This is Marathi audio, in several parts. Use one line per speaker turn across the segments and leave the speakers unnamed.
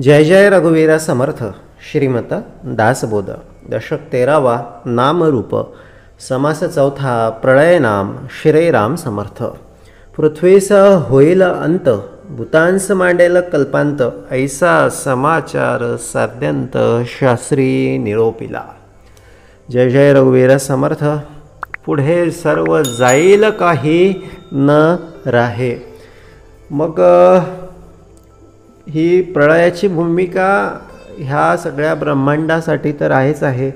जय जय रघुवीरा समर्थ श्रीमत दासबोध दशक 13वा नामरूप समास चौथा प्रळय नाम श्रीराम समर्थ पृथ्वीस होईल अंत भूतांस मांडेल कल्पांत ऐसा समाचार साध्यंत शास्त्री निरोपिला। जय जय रघुवीर समर्थ। पुढे सर्व जाईल काही न राहे। मग ही प्रळयाची भूमिका ह्या सगळ्या ब्रह्मांडासाठी तर आहेच आहे,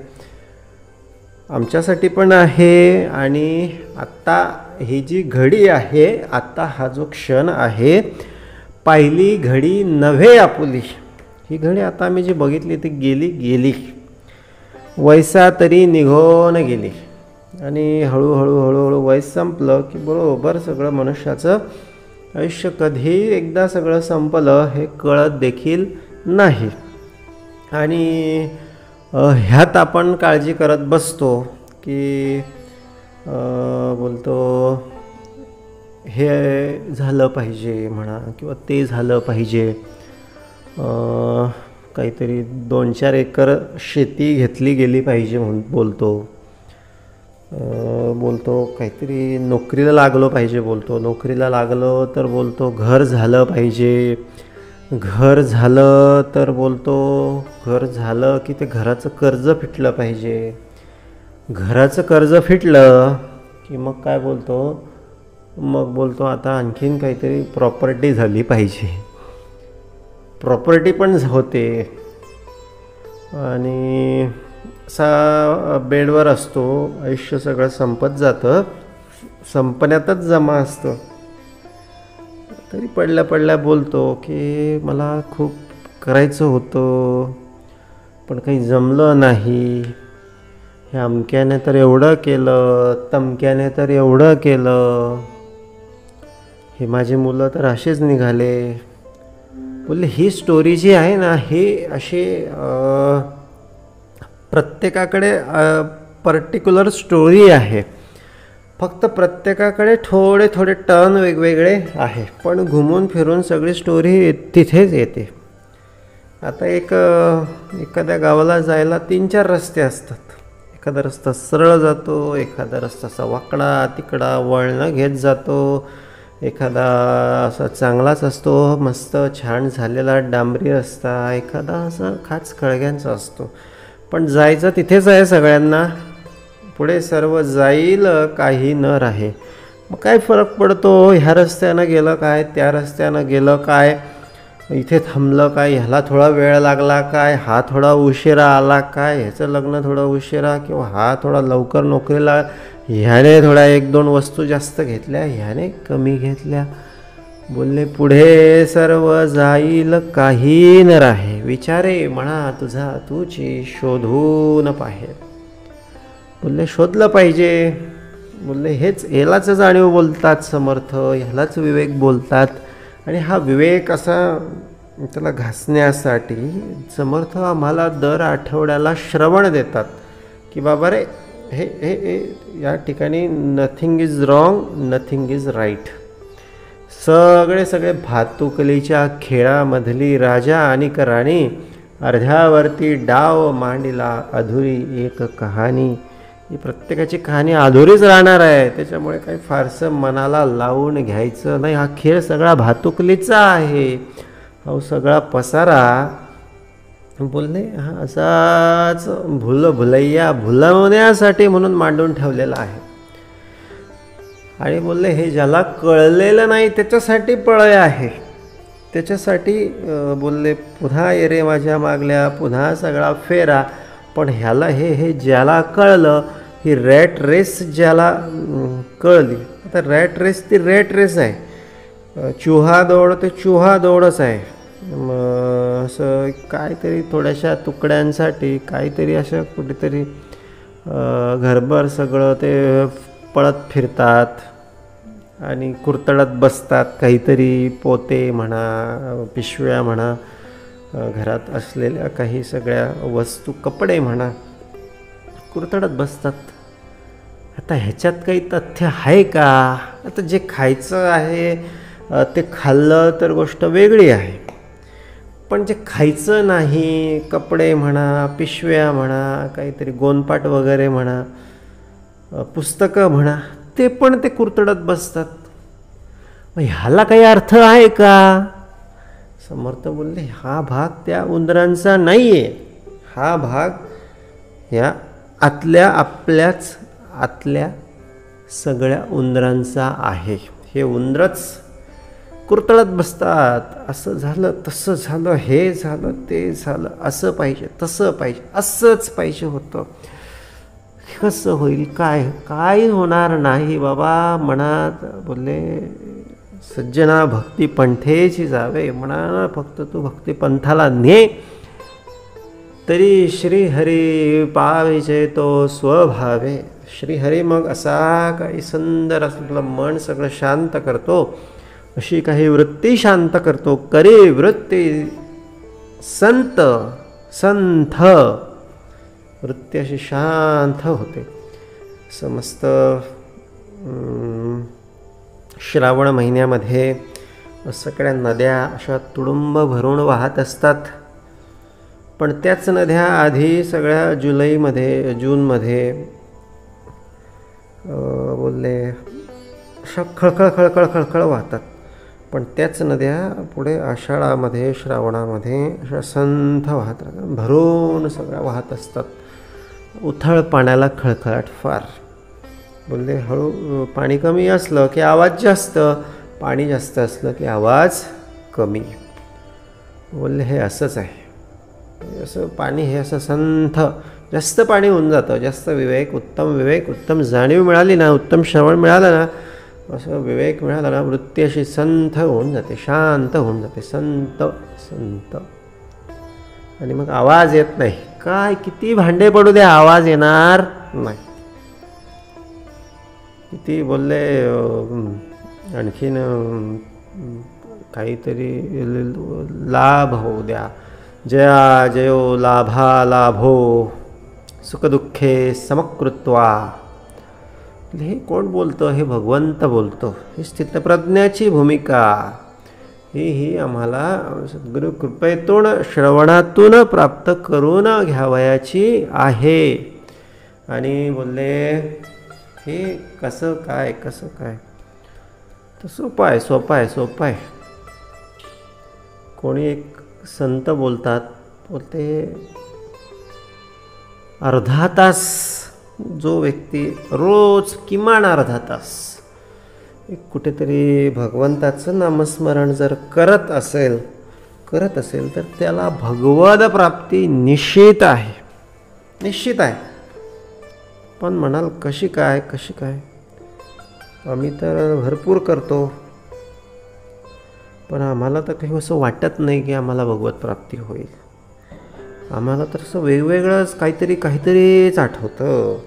आमच्यासाठी पण आहे। आणि आत्ता ही जी घडी आहे, आत्ता हा जो क्षण आहे, पहिली घडी नव्हे आपुली। ही घडी आता आम्ही जी बघितली ती गेली वैसा तरी निघून गेली आणि हळूहळू वय संपलं की बरोबर सगळं मनुष्याचं आयुष्य कधी एकदा सगळं संपलं हे कळत देखील नाही। आणि ह्यात आपण काळजी करत बसतो की बोलतो हे झालं पाहिजे म्हणा किंवा ते झालं पाहिजे, काहीतरी 2-4 एकर शेती घेतली गेली पाहिजे म्हणून बोलतो काहीतरी नोकरीला लागलो पाहिजे, नोकरीला लागलो तर बोलतो घर झालं पाहिजे, घर झालं तर बोलतो घर झालं की ते घराचं कर्ज फिटलं पाहिजे, घराचं कर्ज फिटलं की मग काय बोलतो आता आणखीन काहीतरी प्रॉपर्टी झाली पाहिजे, प्रॉपर्टी पण होते आणि असा बेडवर असतो, आयुष्य सगळं संपत जातं, संपण्यातच जमा असतं। तरी पडल्या बोलतो की मला खूप करायचं होतं पण काही जमलं नाही, हे अमक्याने तर एवढं केलं, तमक्याने तर एवढं केलं, हे माझे मुलं तर असेच निघाले। बोलले ही स्टोरी जी आहे ना, ही अशी प्रत्येकाकडे पर्टिक्युलर स्टोरी आहे, फक्त प्रत्येकाकडे थोडे टर्न वेगवेगळे आहे, पण घुमून फिरून सगळी स्टोरी तिथेच येते। आता एखाद्या गावाला जायला 3-4 रस्ते असतात, एखादा रस्ता सरळ जातो, एखादा रस्ता असा वाकडा तिकडा वळणं घेत जातो, एखादा असा चांगलाच असतो मस्त छान झालेला डांबरी रस्ता, एखादा असा खाच खळग्यांचा असतो, पण जायचं तिथेच आहे सगळ्यांना। पुढे सर्व जाईल काही न राहे। मग काय फरक पडतो ह्या रस्त्यानं गेलं काय, त्या रस्त्यानं गेलं काय, इथे थांबलं काय, ह्याला थोडा वेळ लागला काय, हा थोडा उशिरा आला काय, ह्याचं लग्न थोडा उशिरा किंवा हा थोडा लवकर नोकरीला, ह्याने थोड्या 1-2 वस्तू जास्त घेतल्या, ह्याने कमी घेतल्या। बोलले पुढे सर्व जाईल काही न राहे, विचारे म्हणा तुझा तुझी शोधून पाहे। बोलले शोधलं पाहिजे। बोलले हेच ह्यालाच जाणीव बोलतात समर्थ, ह्यालाच विवेक बोलतात। आणि हा विवेक असा त्याला घासण्यासाठी समर्थ आम्हाला दर आठवड्याला श्रवण देतात की बाबा रे हे या ठिकाणी nothing is wrong, nothing is right. सगळे भातुकलीच्या खेळामधली राजा आणि राणी, अर्ध्यावरती डाव मांडीला अधुरी एक कहाणी। ही प्रत्येकाची कहाणी अधुरीच राहणार आहे, त्याच्यामुळे काही फारसं मनाला लावून घ्यायचं नाही। हा खेळ सगळा भातुकलीचा आहे, हा सगळा पसारा बोलले हा असाच भुलैया भुलवण्यासाठी म्हणून मांडून ठेवलेला आहे। आणि बोलले हे ज्याला कळलेलं नाही त्याच्यासाठी प्रळय आहे, त्याच्यासाठी बोलले पुन्हा ये रे माझ्या मागल्या, पुन्हा सगळा फेरा। पण ह्याला हे ज्याला कळलं, ही रॅट रेस ज्याला कळली, आता रॅट रेस ती रॅट रेस आहे, चुहा दौड ते चुहा दौडच आहे। असं काहीतरी थोड्याशा तुकड्यांसाठी काहीतरी असं कुठेतरी घरभर सगळं ते पळत फिरतात आणि कुरतडत बसतात, काहीतरी पोते म्हणा, पिशव्या म्हणा, घरात असलेल्या काही सगळ्या वस्तू, कपडे म्हणा, कुरतडत बसतात। आता ह्याच्यात काही तथ्य आहे का? आता जे खायचं आहे ते खाल्लं तर गोष्ट वेगळी आहे, पण जे खायचं नाही, कपडे म्हणा, पिशव्या म्हणा, काहीतरी गोनपाट वगैरे म्हणा, पुस्तकं म्हणा, ते पण ते कुरतडत बसतात. मग ह्याला काही अर्थ आहे का? समर्थ बोलले, हा भाग त्या उंदरांचा नाही आहे, हा भाग ह्या आतल्या सगळ्या उंदरांचा आहे. हे उंदरच कुरतळत बसतात, असं झालं, तसं झालं, हे झालं, ते झालं, असं पाहिजे, तसं पाहिजे, असंच पाहिजे होतं. कसं होईल? काय होणार नाही बाबा. मनात बोलले, सज्जना भक्ती पंथेची जावे, म्हणा फक्त तू भक्ती पंथाला ने, तरी श्रीहरी पाविजे तो स्वभावे. श्रीहरी मग असा काही सुंदर असं तुला मन सगळं शांत करतो, अशी काही वृत्ती शांत करतो. करे वृत्ती संत वृत्ती अशी शांत होते. समस्त श्रावण महिन्यामध्ये सगळ्या नद्या अशा तुडुंब भरून वाहत असतात. पण त्याच नद्या आधी सगळ्या जूनमध्ये बोलले अशा खळखळ वाहतात. पण त्याच नद्या पुढे आषाढामध्ये, श्रावणामध्ये अशा संथ वाहत राहतात, भरून सगळ्या वाहत असतात. उथळ पाण्याला खळखळाट फार. बोलले हळू पाणी कमी असलं की आवाज जास्त, पाणी जास्त असलं की आवाज कमी. बोलले हे असंच आहे, असं पाणी हे असं संथ, जास्त पाणी होऊन जातं, जास्त विवेक, उत्तम जाणीव मिळाली ना, उत्तम श्रवण मिळालं ना, असं विवेक मिळाला ना, वृत्ती अशी संथ होऊन जाते, शांत होऊन जाते, संत. आणि मग आवाज येत नाही. काय किती भांडे पडू द्या, आवाज येणार नाही. किती बोलले आणखीन काहीतरी लाभ होऊ द्या, जया जयो लाभा लाभो सुखदुःखे समकृत्वा. हे कोण बोलतं? हे भगवंत बोलतो. ही स्थितप्रज्ञाची भूमिका ही आम्हाला सद्गुरु कृपेतून, श्रवणातून प्राप्त करून घ्यावयाची आहे. आणि बोलले हे कसं काय तर सोपं आहे. कोणी एक संत बोलते, अर्धा तास जो व्यक्ती रोज किमान अर्धा तास कुठेतरी भगवंताचं नामस्मरण जर करत असेल तर त्याला भगवद प्राप्ती निश्चित आहे. पण म्हणाल कशी काय? आम्ही तर भरपूर करतो, पण आम्हाला तर काही असं वाटत नाही की आम्हाला भगवत प्राप्ती होईल. आम्हाला तर असं वेगवेगळंच काहीतरीच आठवतं,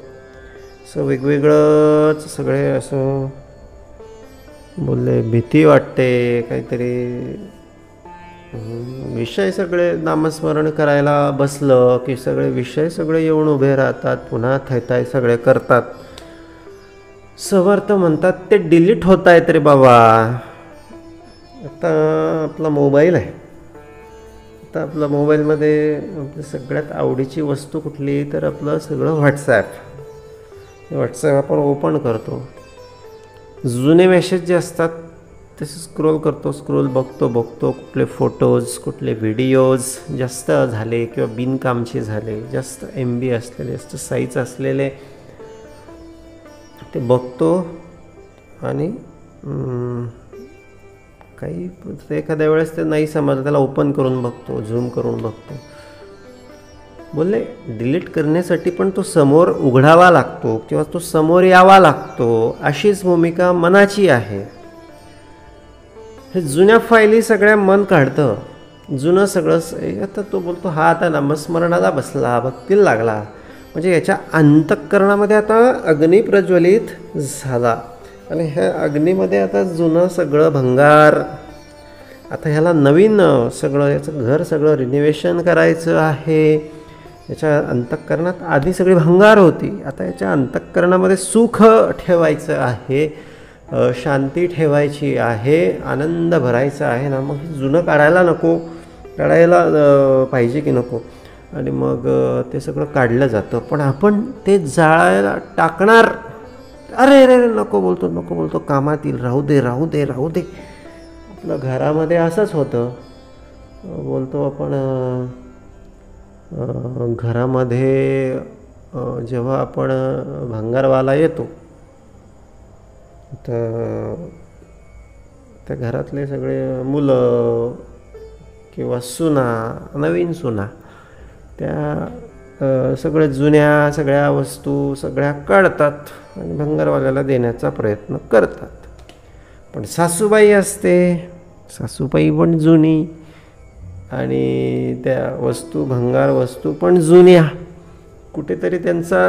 असं वेगवेगळंच सगळे. असं बोलले भीती वाटते, काहीतरी विषय सगळे नामस्मरण करायला बसलं की सगळे विषय येऊन उभे राहतात, पुन्हा थैताय सगळे करतात. समर्थ म्हणतात ते डिलीट होत आहेत रे बाबा. आता आपला मोबाईल आहे, आता आपल्या मोबाईलमध्ये आपल्या सगळ्यात आवडीची वस्तू कुठली तर आपलं सगळं व्हॉट्सॲप आपण ओपन करतो. जुने मेसेज जे असतात तसे स्क्रोल बघतो कुठले फोटोज, कुठले व्हिडिओज जास्त झाले किंवा बिनकामचे झाले, जास्त MB असलेले, जास्त साईज असलेले ते बघतो. आणि काही एखाद्या वेळेस ते नाही समजलं, त्याला ओपन करून बघतो, झूम करून बघतो. बोलले डिलीट करण्यासाठी पण तो समोर उघडावा लागतो किंवा तो समोर यावा लागतो, अशीच भूमिका मनाची आहे. हे जुन्या फायली सगळ्या मन काढतं, जुनं सगळं. आता तो बोलतो हा आता नामस्मरणाला बसला, भक्तीला लागला, म्हणजे याच्या अंतःकरणामध्ये आता अग्नी प्रज्वलित झाला. आणि ह्या अग्नीमध्ये आता जुनं सगळं भंगार, आता ह्याला नवीन सगळं, याचं घर सगळं रिनोव्हेशन करायचं आहे. याच्या अंतःकरणात आधी सगळी भंगार होती, आता याच्या अंतःकरणामध्ये सुख ठेवायचं आहे, शांती ठेवायची आहे, आनंद भरायचा आहे ना. मग जुनं काढायला नको, रडायला पाहिजे की नको. आणि मग ते सगळं काढलं जातं. पण आपण ते जाळायला टाकणार, अरे रे नको बोलतो, कामात येईल, राहू दे. आपलं घरामध्ये असंच होतं. बोलतो आपण घरामध्ये जेव्हा आपण भंगारवाला येतो तर त्या घरातले सगळे मुलं किंवा सुना, नवीन सुना, त्या सगळ्या जुन्या वस्तू सगळ्या काढतात आणि भंगारवाल्याला देण्याचा प्रयत्न करतात. पण सासूबाई असते, सासूबाई पण जुनी आणि त्या भंगार वस्तू पण जुन्या. कुठेतरी त्यांचा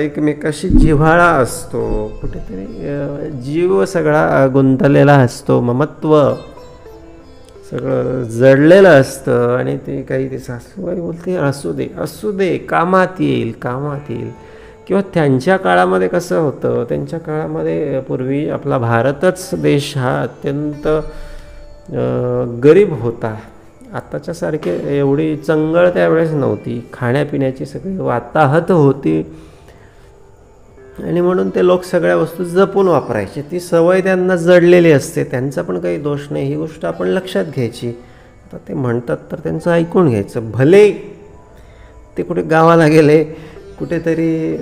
एकमेकाशी जिव्हाळा असतो, कुठेतरी जीव सगळा गुंतलेला असतो, ममत्व सगळं जडलेलं असतं. आणि ते सासूबाई बोलते असू दे कामात येईल. किंवा त्यांच्या काळामध्ये कसं होतं, त्यांच्या काळामध्ये पूर्वी आपला भारतच देश हा अत्यंत गरीब होता. आत्ताच्या सारखे एवढी चंगळ त्यावेळेस नव्हती, खाण्यापिण्याची सगळी वाताहत होती आणि म्हणून ते लोक सगळ्या वस्तू जपून वापरायचे. ती सवय त्यांना जडलेली असते, त्यांचा पण काही दोष नाही. ही गोष्ट आपण लक्षात घ्यायची. आता ते म्हणतात तर त्यांचं ऐकून घ्यायचं. भले ते कुठे गावाला गेले, कुठेतरी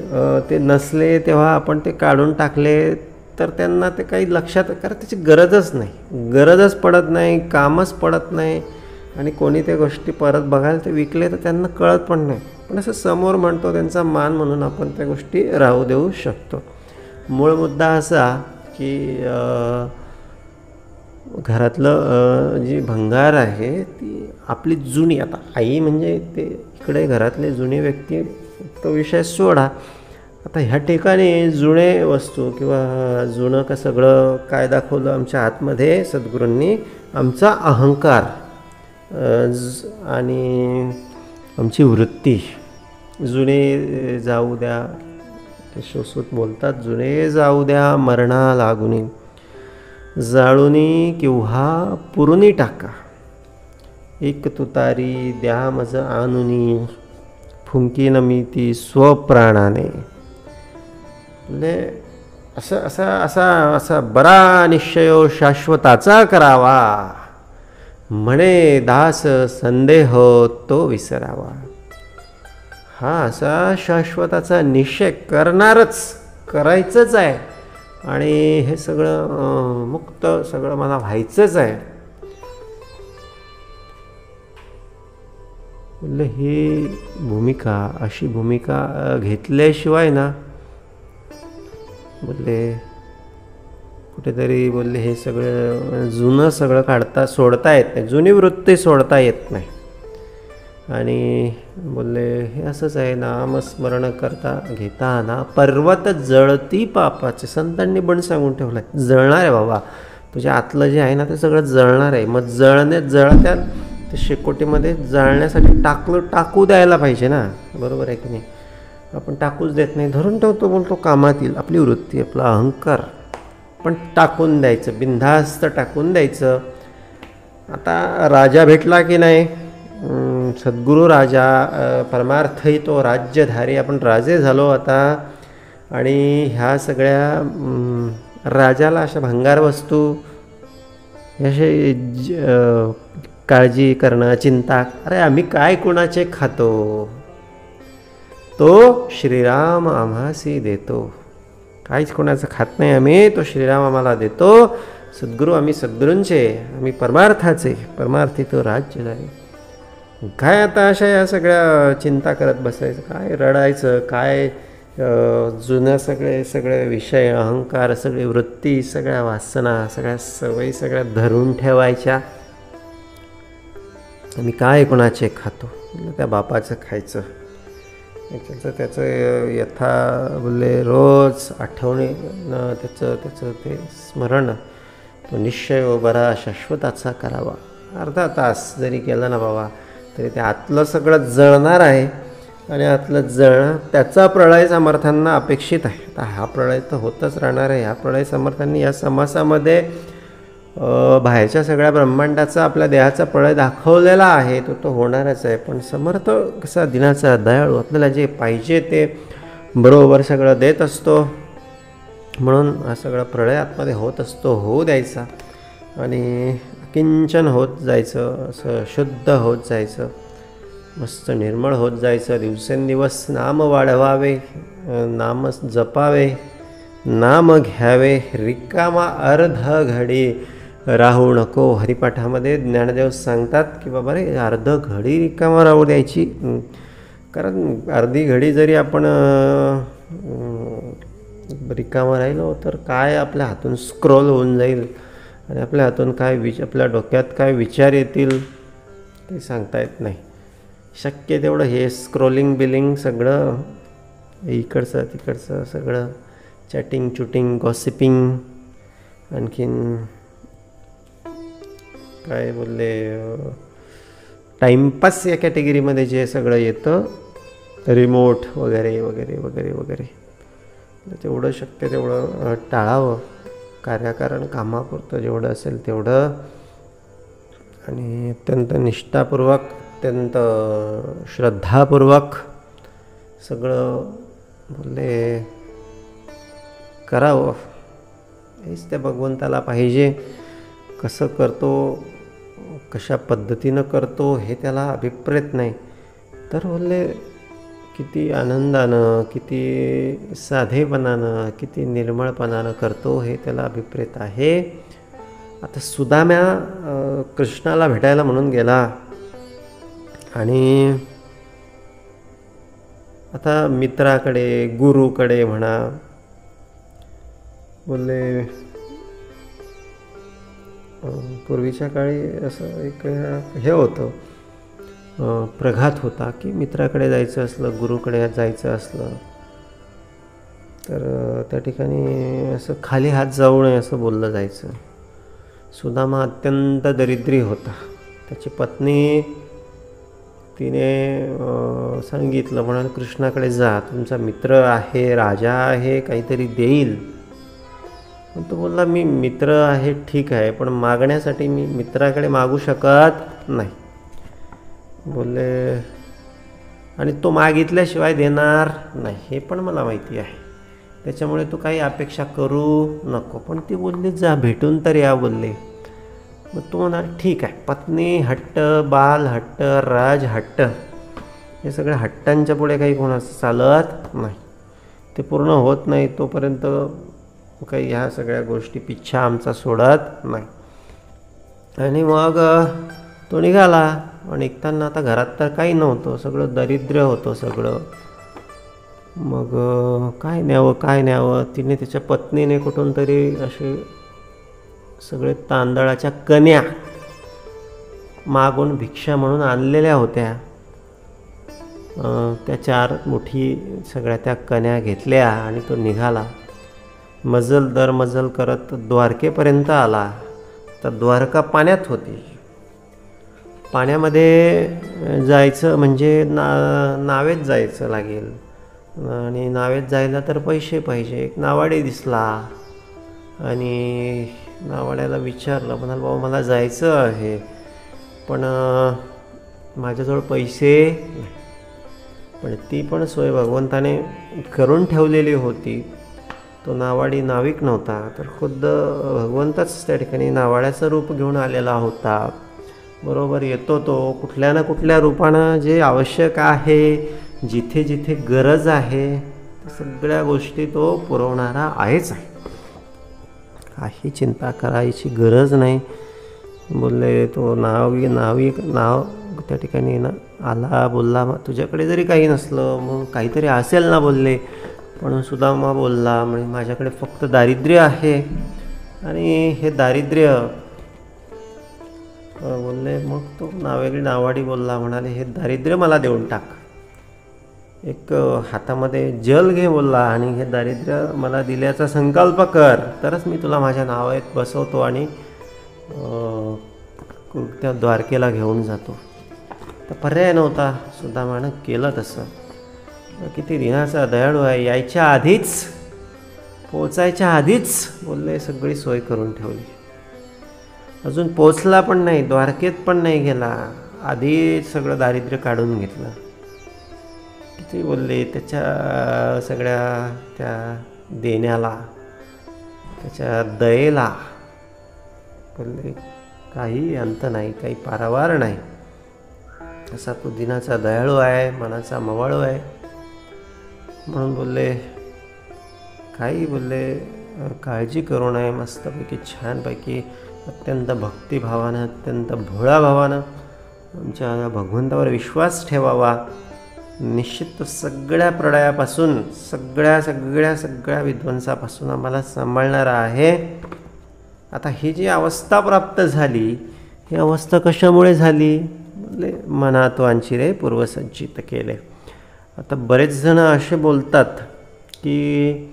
ते नसले, तेव्हा आपण ते काढून टाकले तर त्यांना ते काही लक्षात, कारण त्याची गरजच पडत नाही, कामच पडत नाही. आणि कोणी त्या गोष्टी परत बघायला ते विकले तर त्यांना कळत पण नाही. पण असं समोर म्हणतो त्यांचा मान म्हणून आपण त्या गोष्टी राहू देऊ शकतो. मूळ मुद्दा असा की घरातलं जी भंगार आहे ती आपली जुनी, आता आई म्हणजे ते इकडे घरातले जुने व्यक्ती, तो विषय सोडा. आता ह्या ठिकाणी जुने वस्तू किंवा जुनं का सगळं काय दाखवलं आमच्या आतमध्ये सद्गुरूंनी, आमचा अहंकार आणि आमची वृत्ती. जुने जाऊ द्या, ते शोसूत बोलतात, जुने जाऊ द्या मरणा लागुनी, जाळुनी किंवा पुरुनी टाका, एक तुतारी द्या मज आणुनी, फुंकी नमिती स्वप्राणाने. म्हणजे असा बरा निश्चयो शाश्वताचा करावा, म्हणे दास संदेह तो विसरावा. हा असा शाश्वताचा निश्चय करायचंच आहे आणि हे सगळं मुक्त सगळं मला व्हायचंच आहे. बोलले ही भूमिका, अशी भूमिका घेतल्याशिवाय ना, बोलले कुठेतरी बोलले हे सगळं जुनं सगळं सोडता येत नाही, जुनी वृत्ती सोडता येत नाही. आणि बोलले हे असंच आहे, नामस्मरण करता घेताना पर्वत जळती पापाचे. संतांनी पण सांगून ठेवलं आहे, जळणार आहे बाबा, तुझ्या आतलं जे आहे ना ते सगळं जळणार आहे. मग जळत्या ते शेकोटीमध्ये जळण्यासाठी टाकू द्यायला पाहिजे ना, बरोबर आहे की नाही. आपण टाकूच देत नाही, धरून ठेवतो, बोलतो कामात येईल. आपली वृत्ती, आपला अहंकार पण टाकून द्यायचं, बिनधास्त टाकून द्यायचं. आता राजा भेटला की नाही, सद्गुरू राजा, परमार्थही तो राज्यधारी, आपण राजे झालो आता. आणि ह्या सगळ्या राजाला अशा भंगार वस्तू असे काळजी करणं, चिंता, अरे आम्ही काय कुणाचे खातो, तो श्रीराम आम्हासी देतो. काहीच कोणाचं खात नाही आम्ही, तो श्रीराम आम्हाला देतो. सद्गुरू आम्ही सद्गुरूंचे, आम्ही परमार्थाचे, परमार्थी तो राज्यधारी. काय आता अशा या सगळ्या चिंता करत बसायचं, काय रडायचं, काय जुनं सगळे विषय, अहंकार, सगळी वृत्ती, सगळ्या वासना, सगळ्या सवयी सगळ्या धरून ठेवायच्या. आम्ही काय कोणाचे खातो, त्या बापाचं खायचं. त्याचं यथा बोलले रोज आठवणीनं त्याचं ते स्मरण, तो निश्चय बरा शाश्वताचा करावा. अर्धा तास जरी केलं ना बाबा तरी ते आतलं सगळं जळणार आहे. आणि आतलं जळणं त्याचा प्रळय समर्थांना अपेक्षित आहे. आता हा प्रळय तर होतच राहणार आहे. ह्या प्रळय समर्थांनी या समासामध्ये बाहेरच्या सगळ्या ब्रह्मांडाचा आपल्या देहाचा प्रलय दाखवलेला आहे, तो होणारच आहे. पण समर्थ कसा दिनाचा दयाळू आपल्याला जे पाहिजे ते बरोबर सगळं देत असतो. म्हणून हा सगळा प्रलय आतमध्ये होत असतो, होऊ द्यायचा आणि किंचन होत जायचं, असं शुद्ध होत जायचं, मस्त निर्मळ होत जायचं. दिवसेंदिवस नाम वाढवावे, नाम जपावे, नाम घ्यावे, रिकामा अर्ध घडी राहू नको. हरिपाठामध्ये ज्ञानदेव सांगतात की बाबा रे, अर्ध घडी रिकामा राहू द्यायची. कारण अर्धी घडी जरी आपण रिकामा राहिलो तर काय आपल्या हातून स्क्रोल होऊन जाईल आणि आपल्या हातून काय आपल्या डोक्यात काय विचार येतील ते सांगता येत नाही. शक्य तेवढं हे स्क्रोलिंग बिलिंग सगळं इकडचं तिकडचं सगळं चॅटिंग चुटिंग गॉसिपिंग, आणखीन काय बोलले टाईमपास या कॅटेगरीमध्ये जे सगळं येतं, रिमोट वगैरे वगैरे वगैरे वगैरे, तेवढं शक्य तेवढं टाळावं. कार्यकारण कामापुरतं जेवढं असेल तेवढं, आणि अत्यंत निष्ठापूर्वक अत्यंत श्रद्धापूर्वक सगळं बोलले करावं. हेच त्या भगवंताला पाहिजे. कसं करतो, कशा पद्धतीनं करतो हे त्याला अभिप्रेत नाही, तर बोलले किती आनंदानं, किती साधेपणानं, किती निर्मळपणानं करतो हे त्याला अभिप्रेत आहे. आता सुदाम्या कृष्णाला भेटायला म्हणून गेला आणि आता मित्राकडे गुरुकडे म्हणा बोलले, पूर्वीच्या काळी असं एक हे होतं, प्रघात होता की मित्राकडे जायचं असलं, गुरुकडे जायचं असलं तर त्या ठिकाणी असं खाली हात जाऊ नये असं बोललं जायचं. सुदामा अत्यंत दरिद्री होता. त्याची पत्नी तिने सांगितलं, म्हणाल कृष्णाकडे जा, तुमचा मित्र आहे, राजा आहे, काहीतरी देईल. पण तो बोलला मी मित्र आहे ठीक आहे, पण मागण्यासाठी मी मित्राकडे मागू शकत नाही बोलले, आणि तो मागितल्याशिवाय देणार नाही हे पण मला माहिती आहे, त्याच्यामुळे तू काही अपेक्षा करू नको. पण ती बोलली जा भेटून तर या बोलले. मग तो म्हणाल ठीक आहे. पत्नी हट्ट, बाल हट्ट, राज हट्ट, हे सगळ्या हट्टांच्या पुढे काही कोणाचं चालत नाही. ते पूर्ण होत नाही तोपर्यंत काही ह्या सगळ्या गोष्टी पिच्छा आमचा सोडत नाही. आणि मग तो निघाला. आणि निघताना आता घरात तर काही नव्हतं, सगळं दारिद्र्य होतं सगळं. मग काय न्यावं. तिने त्याच्या पत्नीने कुठून तरी असे सगळे तांदळाच्या कण्या मागून भिक्षा म्हणून आणलेल्या होत्या. त्या 4 मुठी सगळ्या त्या कण्या घेतल्या आणि तो निघाला. मजल दर मजल करत द्वारकेपर्यंत आला. तर द्वारका पाण्यात होती. पाण्यामध्ये जायचं म्हणजे नावेत जायचं लागेल, आणि नावेत जायला तर पैसे पाहिजे. एक नावाडी दिसला आणि नावाड्याला विचारलं, म्हणाल बाबा मला जायचं आहे पण माझ्याजवळ पैसे नाही. पण ती पण सोय भगवंताने करून ठेवलेली होती. तो नावाडी नाविक नव्हता, तर खुद्द भगवंतच त्या ठिकाणी नावाड्याचं रूप घेऊन आलेला होता. बरोबर येतो तो कुठल्या ना कुठल्या रूपानं जे आवश्यक आहे, जिथे जिथे गरज आहे त्या सगळ्या गोष्टी तो पुरवणारा आहेच आहे. काही चिंता करायची गरज नाही. बोलले तो नाविक त्या ठिकाणी ना आला, बोलला तुझ्याकडे जरी काही नसलं मग काहीतरी असेल ना बोलले. पण सुदामा बोलला म्हणजे माझ्याकडे फक्त दारिद्र्य आहे, आणि हे दारिद्र्य बोलले. मग तो नावाडी बोलला, म्हणाले हे दारिद्र्य मला देऊन टाक. एक हातामध्ये जल घे बोलला, आणि हे दारिद्र्य मला दिल्याचा संकल्प कर, तरच मी तुला माझ्या नावात बसवतो आणि त्या द्वारकेला घेऊन जातो. तर पर्याय नव्हता. सुदामानं केलं तसं. किती दिनाचा दयाळू आहे. यायच्या आधीच, पोचायच्या आधीच बोलले सगळी सोय करून ठेवली. अजून पोचला पण नाही, द्वारकेत पण नाही गेला, आधी सगळं दारिद्र्य काढून घेतलं. किती बोलले त्याच्या सगळ्या त्या देण्याला, त्याच्या दयेला बोलले काही अंत नाही, काही पारावार नाही. असा तो दिनाचा दयाळू आहे, मनाचा मवाळू आहे. म्हणून बोलले काही बोलले काळजी करू नये, मस्तपैकी छानपैकी अत्यंत भक्तिभावानं, अत्यंत भोळा भावानं आमच्या भगवंतावर विश्वास ठेवावा. निश्चित सगळ्या प्रलयापासून, सगळ्या सगळ्या सगळ्या विध्वंसापासून आम्हाला सांभाळणारा आहे. आता ही जी अवस्था प्राप्त झाली, ही अवस्था कशामुळे झाली? म्हणजे मनात्वांची रे पूर्वसज्जित केले. आता बरेच जण असे बोलतात की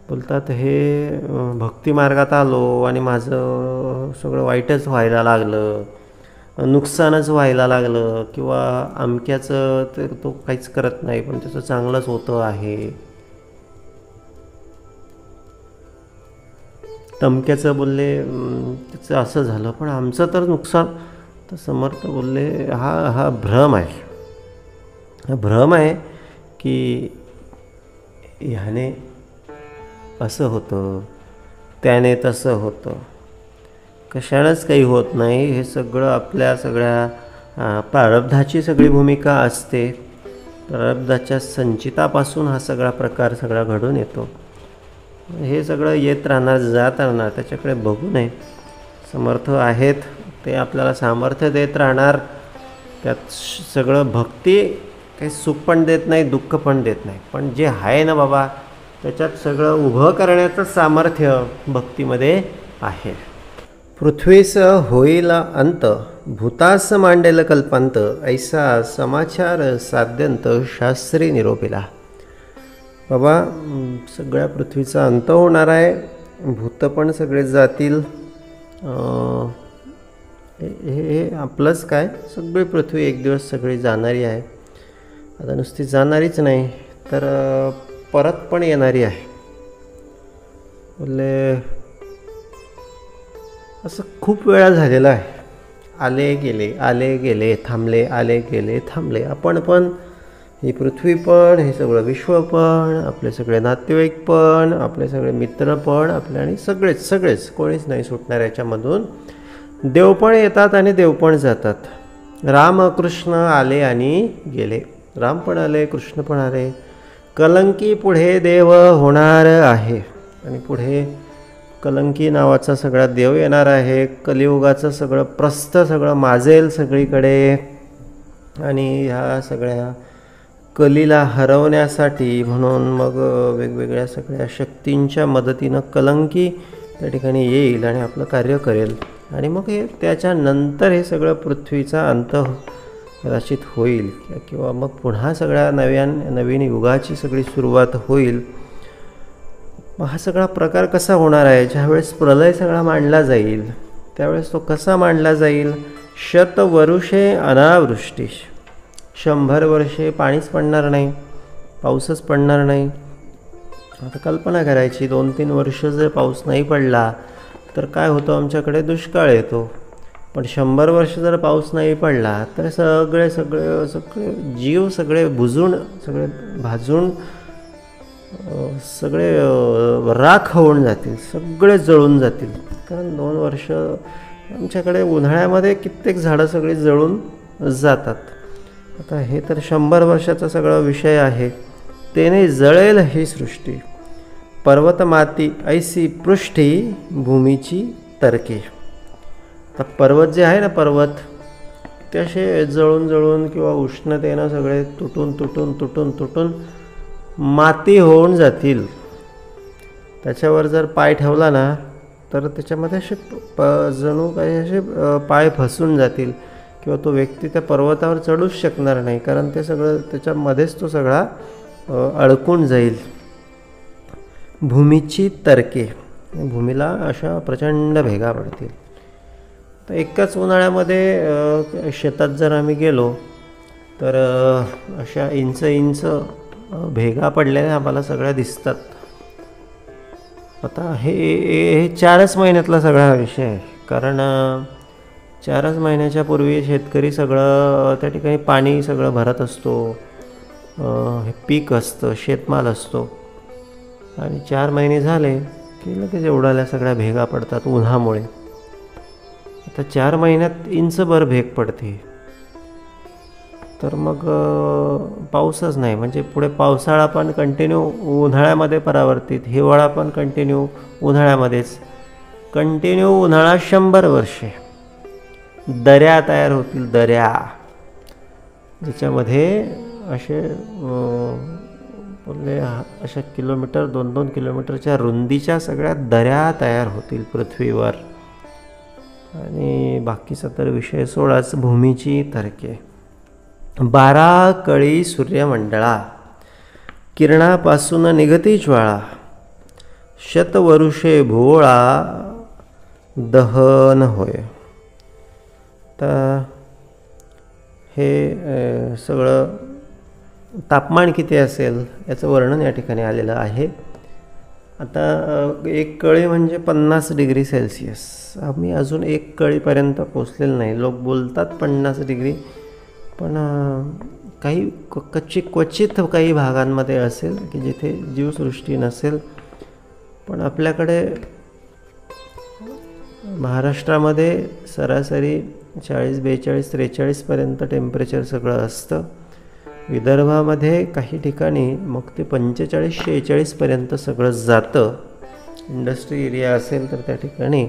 बोलतात हे भक्तिमार्गात आलो आणि माझं सगळं वाईटच व्हायला लागलं, नुकसानच व्हायला लागलं, किंवा अमक्याचं तर तो काहीच करत नाही पण त्याचं चांगलंच होतं आहे, तमक्याचं बोलले त्याचं असं झालं पण आमचं तर नुकसान. तर समर्थ बोलले हा भ्रम आहे. हा भ्रम आहे की ह्याने असं होतं, त्याने तसं होतं. कशानंच काही होत नाही. हे सगळं आपल्या सगळ्या प्रारब्धाची सगळी भूमिका असते. प्रारब्धाच्या संचितापासून हा सगळा प्रकार सगळा घडून येतो. हे सगळं येत राहणार, जात राहणार, त्याच्याकडे बघू नये. समर्थ आहेत ते आपल्याला सामर्थ्य देत राहणार. त्यात सगळं भक्ती काही सुख पण देत नाही, दुःख पण देत नाही, पण जे आहे ना बाबा त्याच्यात सगळं उभं करण्याचं सामर्थ्य भक्तीमध्ये आहे. पृथ्वीस होईल अंत, भूतास मांडेल कल्पांत, ऐसा समाचार साध्यंत शास्त्री निरोपिला. बाबा सगळ्या पृथ्वीचा अंत होणार आहे, भूत पण सगळे जातील. हे आपलंच काय, सगळी पृथ्वी एक दिवस सगळी जाणारी आहे. आता नुसती जाणारीच नाही तर परत पण येणारी आहे. बोलले असं खूप वेळा झालेलं आहे. आले गेले, आले गेले, थांबले, आले गेले, थांबले. आपण पण, ही पृथ्वी पण, हे सगळं विश्व पण, आपले सगळे नातेवाईक पण, आपले सगळे मित्र पण, आपले आणि सगळेच कोणीच नाही सुटणार याच्यामधून. देव पण येतात आणि देव पण जातात. रामकृष्ण आले आणि गेले. राम पण आले, कृष्ण पण आले. कलंकी पुढे देव होणार आहे आणि पुढे कलंकी नावाचा सगळा देव येणार आहे. कलियुगाचं सगळं प्रस्थ सगळं माजेल सगळीकडे. आणि ह्या सगळ्या कलीला हरवण्यासाठी म्हणून मग वेगवेगळ्या सगळ्या शक्तींच्या मदतीनं कलंकी त्या ठिकाणी येईल आणि आपलं कार्य करेल. आणि मग हे त्याच्यानंतर हे सगळं पृथ्वीचा अंत कदाचित होईल किंवा मग पुन्हा सगळ्या नवीन युगाची सगळी सुरुवात होईल. मग हा सगळा प्रकार कसा होणार आहे? ज्यावेळेस प्रलय सगळा मांडला जाईल त्यावेळेस तो कसा मांडला जाईल? शतवरुषे अनावृष्टी, 100 वर्षे पाणीच पडणार नाही, पाऊसच पडणार नाही. आता कल्पना करायची, 2-3 वर्ष जर पाऊस नाही पडला तर काय होतं? आमच्याकडे दुष्काळ येतो. पण 100 वर्ष जर पाऊस नाही पडला तर सगळे जीव सगळे बुजून, सगळे भाजून, सगळे राख होऊन जातील, सगळे जळून जातील. कारण 2 वर्ष आमच्याकडे उन्हाळ्यामध्ये कित्येक झाडं सगळी जळून जातात. आता हे तर 100 वर्षाचा सगळा विषय आहे. तेने जळेल ही सृष्टी, पर्वत माती ऐसी पृष्ठी, भूमीची तरके. आता पर्वत जे आहे ना, पर्वत ते असे जळून किंवा उष्णतेनं सगळे तुटून माती होऊन जातील. त्याच्यावर जर पाय ठेवला ना तर त्याच्यामध्ये असे जणू काही असे पाय फसून जातील किंवा तो व्यक्ती त्या पर्वतावर चढूच शकणार नाही, कारण ते सगळं त्याच्यामध्येच तो सगळा अडकून जाईल. भूमीची तरके, भूमीला अशा प्रचंड भेगा पडतील. तर एकाच उन्हाळ्यामध्ये शेतात जर आम्ही गेलो तर अशा इंच भेगा पडलेल्या आम्हाला सगळ्या दिसतात. आता हे 4च महिन्यातला सगळा विषय आहे. कारण 4च महिन्याच्या पूर्वी शेतकरी सगळं त्या ठिकाणी पाणी सगळं भरत असतो, हे पीक असतं, शेतमाल असतो. आणि 4 महिने झाले की लगेच एवढ्याला सगळ्या भेगा पडतात उन्हामुळे. आता 4 महिन्यात इंचभर भेग पडते, तर मग पाऊसच नाही. म्हणजे पुढे पावसाळा पण कंटिन्यू उन्हाळ्यामध्ये परावर्तित, हिवाळा पण कंटिन्यू उन्हाळ्यामध्येच, कंटिन्यू उन्हाळा 100 वर्षे. दऱ्या तयार होतील, दऱ्या, ज्याच्यामध्ये असे बोलले अशा किलोमीटर 2-2 किलोमीटरच्या रुंदीच्या सगळ्या दऱ्या तयार होतील पृथ्वीवर. आणि बाकीचा तर विषय सोडाच, भूमीची तर्के. 12 कळी सूर्यमंडळा, किरणापासून निघती ज्वाळा, शतवरुषे भोळा दहन होय. तर हे सगळं तापमान किती असेल याचं वर्णन या ठिकाणी आलेलं आहे. आता 1 कळी म्हणजे 50 डिग्री सेल्सिअस. आम्ही अजून 1 कळीपर्यंत पोचलेलं नाही. लोक बोलतात 50 डिग्री, पण काही क्वचित काही भागांमध्ये असेल की जिथे जीवसृष्टी नसेल. पण आपल्याकडे महाराष्ट्रामध्ये सरासरी 40, 42, 43पर्यंत टेम्परेचर सगळं असतं. विदर्भामध्ये काही ठिकाणी मग ते 45, 46पर्यंत सगळं जातं. इंडस्ट्री एरिया असेल तर त्या ठिकाणी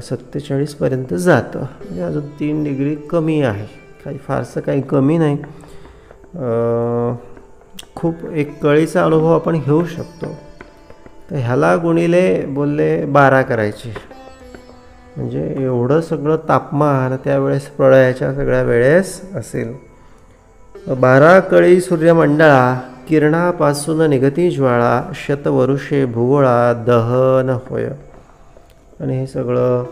47पर्यंत जातं. म्हणजे अजून 3 डिग्री कमी आहे, काही फारसं काही कमी नाही. खूप 1 कळीचा अनुभव आपण घेऊ शकतो. तर ह्याला गुणिले बोलले 12 करायचे, म्हणजे एवढं सगळं तापमान त्यावेळेस प्रळयाच्या सगळ्या वेळेस असेल. 12 कळी सूर्यमंडळा, किरणापासून निघती ज्वाळा, शतवरुषे भूगोळा दहन होय. आणि हे सगळं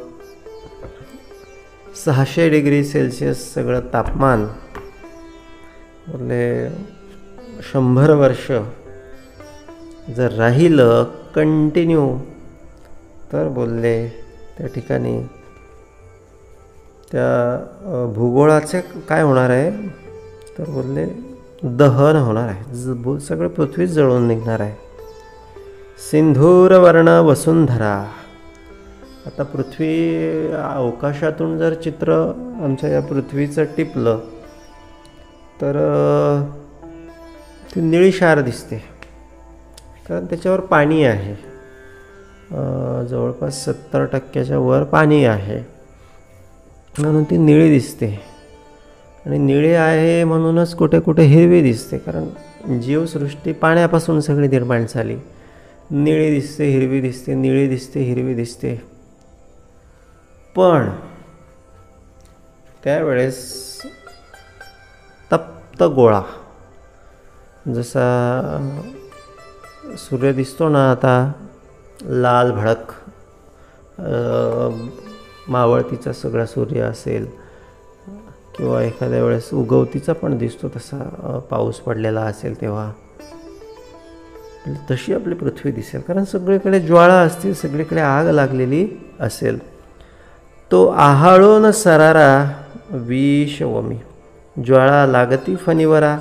600 डिग्री सेल्सिअस सगळं तापमान बोलले 100 वर्ष जर राहिलं कंटिन्यू, तर बोलले त्या ठिकाणी त्या भूगोळाचे काय होणार आहे, तर बोलले दहन होणार आहे, सगळं पृथ्वीच जळून निघणार आहे. सिंधूरवर्ण वसुंधरा. आता पृथ्वी अवकाशातून जर चित्र आमच्या या पृथ्वीचं टिपलं तर ती निळीशार दिसते, कारण त्याच्यावर पाणी आहे. जवळपास 70% वर पाणी आहे, म्हणून ती निळी दिसते. आणि निळी आहे म्हणूनच कुठे कुठे हिरवी दिसते, कारण जीवसृष्टी पाण्यापासून सगळी निर्माण झाली. निळी दिसते, हिरवी दिसते, निळी दिसते, हिरवी दिसते. पण त्यावेळेस तप्त गोळा, जसा सूर्य दिसतो ना आता लाल भडक, मावळतीचा सगळा सूर्य असेल किंवा एखाद्या वेळेस उगवतीचा पण दिसतो, तसा पाऊस पडलेला असेल तेव्हा, तशी आपली पृथ्वी दिसेल. कारण सगळीकडे ज्वाळा असतील, सगळीकडे आग लागलेली असेल. तो आहाळून सरारा विषवमी, ज्वाळा लागती फणीवरा,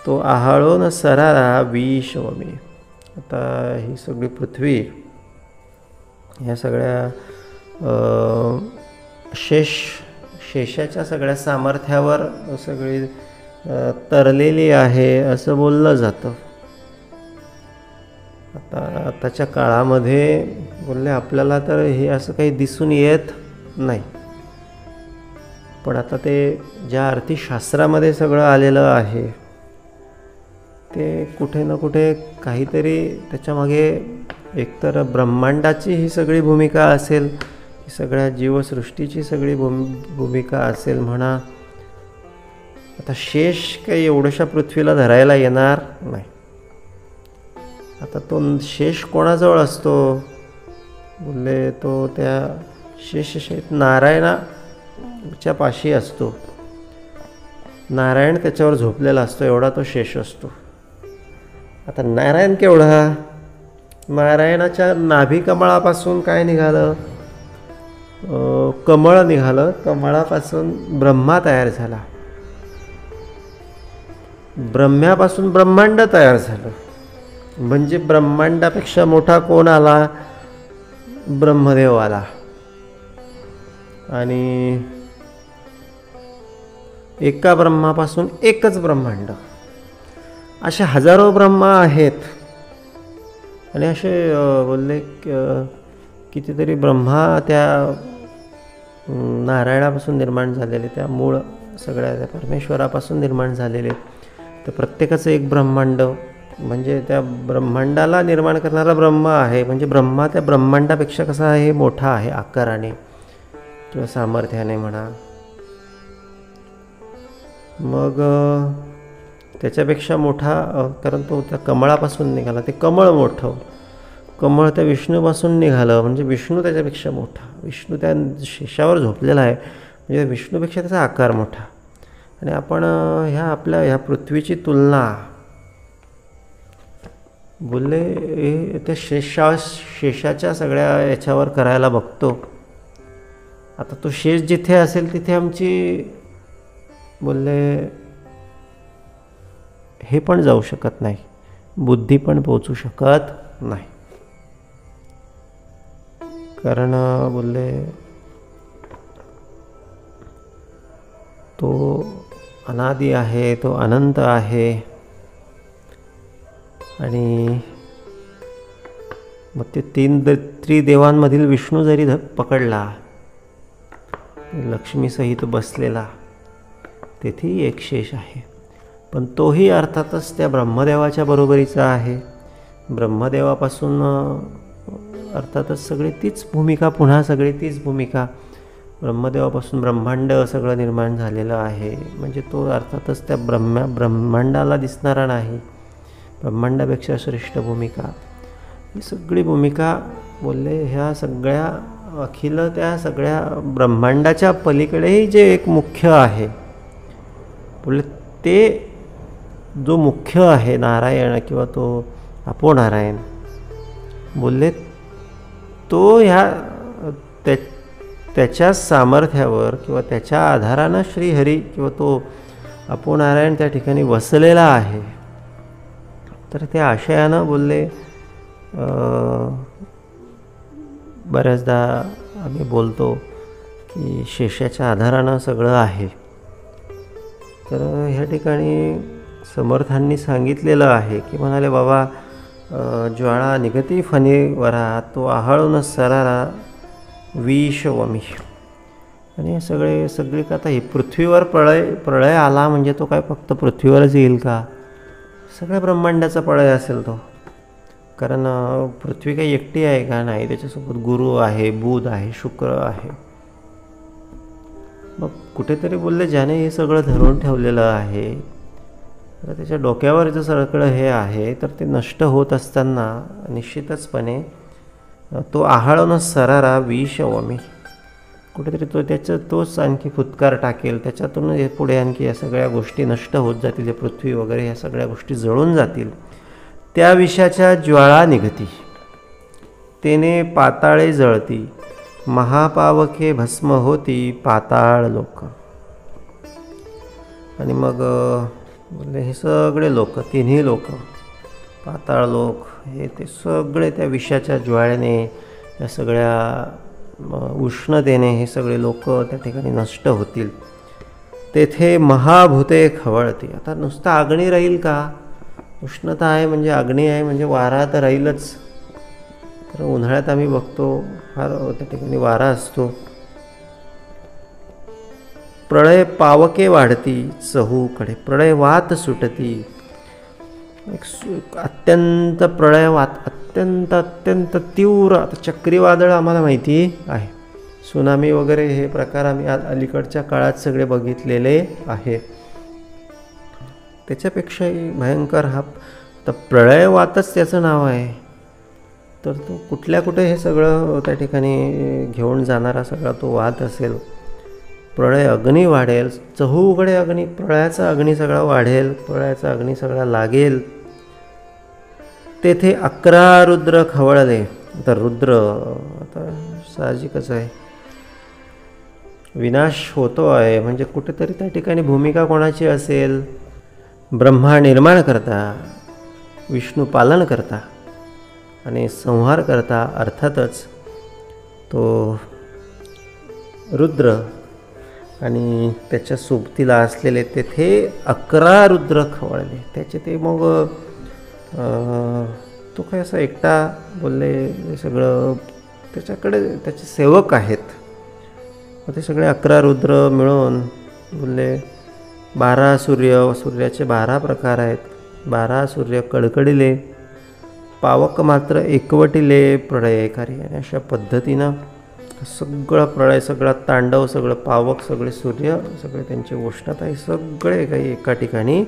तो आहाळून सरारा विषवमी. आता ही सगळी पृथ्वी ह्या सगळ्या शेषाच्या सगळ्या सामर्थ्यावर सगळी तरलेली आहे असं बोललं जातं. आताच्या काळामध्ये बोलले आपल्याला तर हे असं काही दिसून येत नाही, पण आता ते ज्या अर्थशास्त्रामध्ये सगळं आलेलं आहे ते कुठे ना कुठे काहीतरी त्याच्यामागे एकतर ब्रह्मांडाची ही सगळी भूमिका असेल, सगळ्या जीवसृष्टीची सगळी भूमिका असेल म्हणा. आता शेष काही एवढ्याशा पृथ्वीला धरायला येणार नाही. आता तो शेष कोणाजवळ असतो, बोलले तो त्या शेष नारायणाच्या पाशी असतो. नारायण त्याच्यावर झोपलेला असतो, एवढा तो शेष असतो. आता नारायण केवढा, नारायणाच्या नाभी कमळापासून काय निघालं? कमळ निघालं. कमळापासून ब्रह्मा तयार झाला. ब्रह्म्यापासून ब्रह्मांड तयार झालं. म्हणजे ब्रह्मांडापेक्षा मोठा कोण आला? ब्रह्मदेव आला. आणि एका ब्रह्मापासून एकच ब्रह्मांड. असे हजारो ब्रह्मा आहेत. आणि असे बोलले कितीतरी ब्रह्मा त्या नारायणापासून निर्माण झालेले, त्या मूळ सगळ्या त्या परमेश्वरापासून निर्माण झालेले. तर प्रत्येकाचं एक ब्रह्मांड, म्हणजे त्या ब्रह्मांडाला निर्माण करणारा ब्रह्मा आहे. म्हणजे ब्रह्मा त्या ब्रह्मांडापेक्षा कसा आहे? मोठा आहे आकाराने किंवा सामर्थ्याने म्हणा. मग त्याच्यापेक्षा मोठा, कारण तो त्या कमळापासून निघाला, ते कमळ मोठं. कमळ त्या विष्णूपासून निघालं, म्हणजे विष्णू त्याच्यापेक्षा मोठा. विष्णू त्या शेषावर झोपलेला आहे, म्हणजे विष्णूपेक्षा त्याचा आकार मोठा. आणि आपण ह्या पृथ्वीची तुलना बोलले त्या शेषाच्या सगळ्या याच्यावर करायला बघतो. आता तो शेष जिथे असेल तिथे आमची बोलले हे पण जाऊ शकत नाही, बुद्धी पण पोचू शकत नाही. कारण बोलले तो अनादि आहे, तो अनंत आहे. आणि मग ते त्रिदेवांमधील विष्णू जरी पकडला, लक्ष्मीसहित बसलेला, तेथेही एक शेष आहे. पण तोही अर्थातच त्या ब्रह्मदेवाच्या बरोबरीचा आहे. ब्रह्मदेवापासून अर्थातच सगळी तीच भूमिका, पुन्हा सगळी तीच भूमिका. ब्रह्मदेवापासून ब्रह्मांड सगळं निर्माण झालेलं आहे. म्हणजे तो अर्थातच त्या ब्रह्मांडाला दिसणारा नाही. ब्रह्मांडापेक्षा श्रेष्ठ भूमिका. ही सगळी भूमिका बोलले ह्या सगळ्या अखिल त्या सगळ्या ब्रह्मांडाच्या पलीकडेही जे एक मुख्य आहे, बोलले ते जो मुख्य आहे नारायण किंवा तो आपो नारायण, बोलले तो त्याच्या सामर्थ्यावर किंवा त्याच्या आधारानं श्रीहरी किंवा तो आपो नारायण त्या ठिकाणी वसलेला आहे. तर त्या आशयानं बोलले बऱ्याचदा आम्ही बोलतो की शेषाच्या आधारानं सगळं आहे. तर ह्या ठिकाणी समर्थांनी सांगितलेलं आहे की म्हणाले बाबा ज्वाळा निगती फणीवरा, तो आहाळून सरारा विष वमी. आणि हे सगळे का आता हे पृथ्वीवर प्रळय आला म्हणजे तो काय फक्त पृथ्वीवरच येईल का? सगळ्या ब्रह्मांडाचा प्रळय असेल तो. कारण पृथ्वी काही एकटी आहे का? नाही. त्याच्यासोबत गुरु आहे, बुध आहे, शुक्र आहे. मग कुठेतरी बोलले ज्याने हे सगळं धरून ठेवलेलं आहे, तर त्याच्या डोक्यावर जर सगळं हे आहे, तर ते नष्ट होत असताना निश्चितचपणे तो आहाळून सरारा विष वमी. कुठेतरी तोच आणखी फुत्कार टाकेल. त्याच्यातून पुढे आणखी या सगळ्या गोष्टी नष्ट होत जातील. जे पृथ्वी वगैरे ह्या सगळ्या गोष्टी जळून जातील. त्या विषाच्या ज्वाळा निघती, तेने पाताळे जळती, महापावके भस्म होती पाताळ लोक. आणि मग बोलले हे सगळे लोक, तिन्ही लोक, पाताळ लोक, हे ते सगळे त्या विषाच्या ज्वाळ्याने, या सगळ्या उष्णतेने हे सगळे लोक त्या ठिकाणी नष्ट होतील. तेथे महाभूते खवळती. आता नुसतं अग्नी राहील का? उष्णता आहे म्हणजे अग्नी आहे म्हणजे वारा तर राहीलच. तर उन्हाळ्यात आम्ही बघतो फार त्या ठिकाणी वारा असतो. प्रळय पावके वाढती चहूकडे, प्रळय वात सुटती. अत्यंत प्रळयवात, अत्यंत तीव्र. आता चक्रीवादळ आम्हाला माहिती आहे, सुनामी वगैरे हे प्रकार आम्ही अलीकडच्या काळात सगळे बघितलेले आहे. त्याच्यापेक्षाही भयंकर हा तर प्रळयवातच त्याचं नाव आहे. तर तो कुठे हे सगळं त्या ठिकाणी घेऊन जाणारा सगळा तो वाद असेल. प्रळय अग्नी वाढेल, चहूकडे अग्नी, प्रळयाचा अग्नी सगळा वाढेल, प्रळयाचा अग्नी सगळा लागेल. तेथे 11 रुद्र खवळले. तर रुद्र आता साहजिकच आहे, विनाश होतो आहे म्हणजे कुठेतरी त्या ठिकाणी भूमिका कोणाची असेल? ब्रह्मा निर्माण करता, विष्णू पालन करता आणि संहार करता अर्थातच तो रुद्र. आणि त्याच्या सोबतीला असलेले तेथे 11 रुद्र खवळले. त्याचे ते मग तो काय असा एकटा बोलले सगळं त्याच्याकडे त्याचे सेवक आहेत. मग ते सगळे 11 रुद्र मिळून बोलले 12 सूर्याचे 12 प्रकार आहेत. 12 सूर्य कडकडीले, पावक मात्र एकवटीले प्रळयकारी. आणि अशा पद्धतीनं सगळं प्रळय, सगळा तांडव, सगळं पावक, सगळे सूर्य, सगळे त्यांचे उष्णता, हे सगळे काही एका ठिकाणी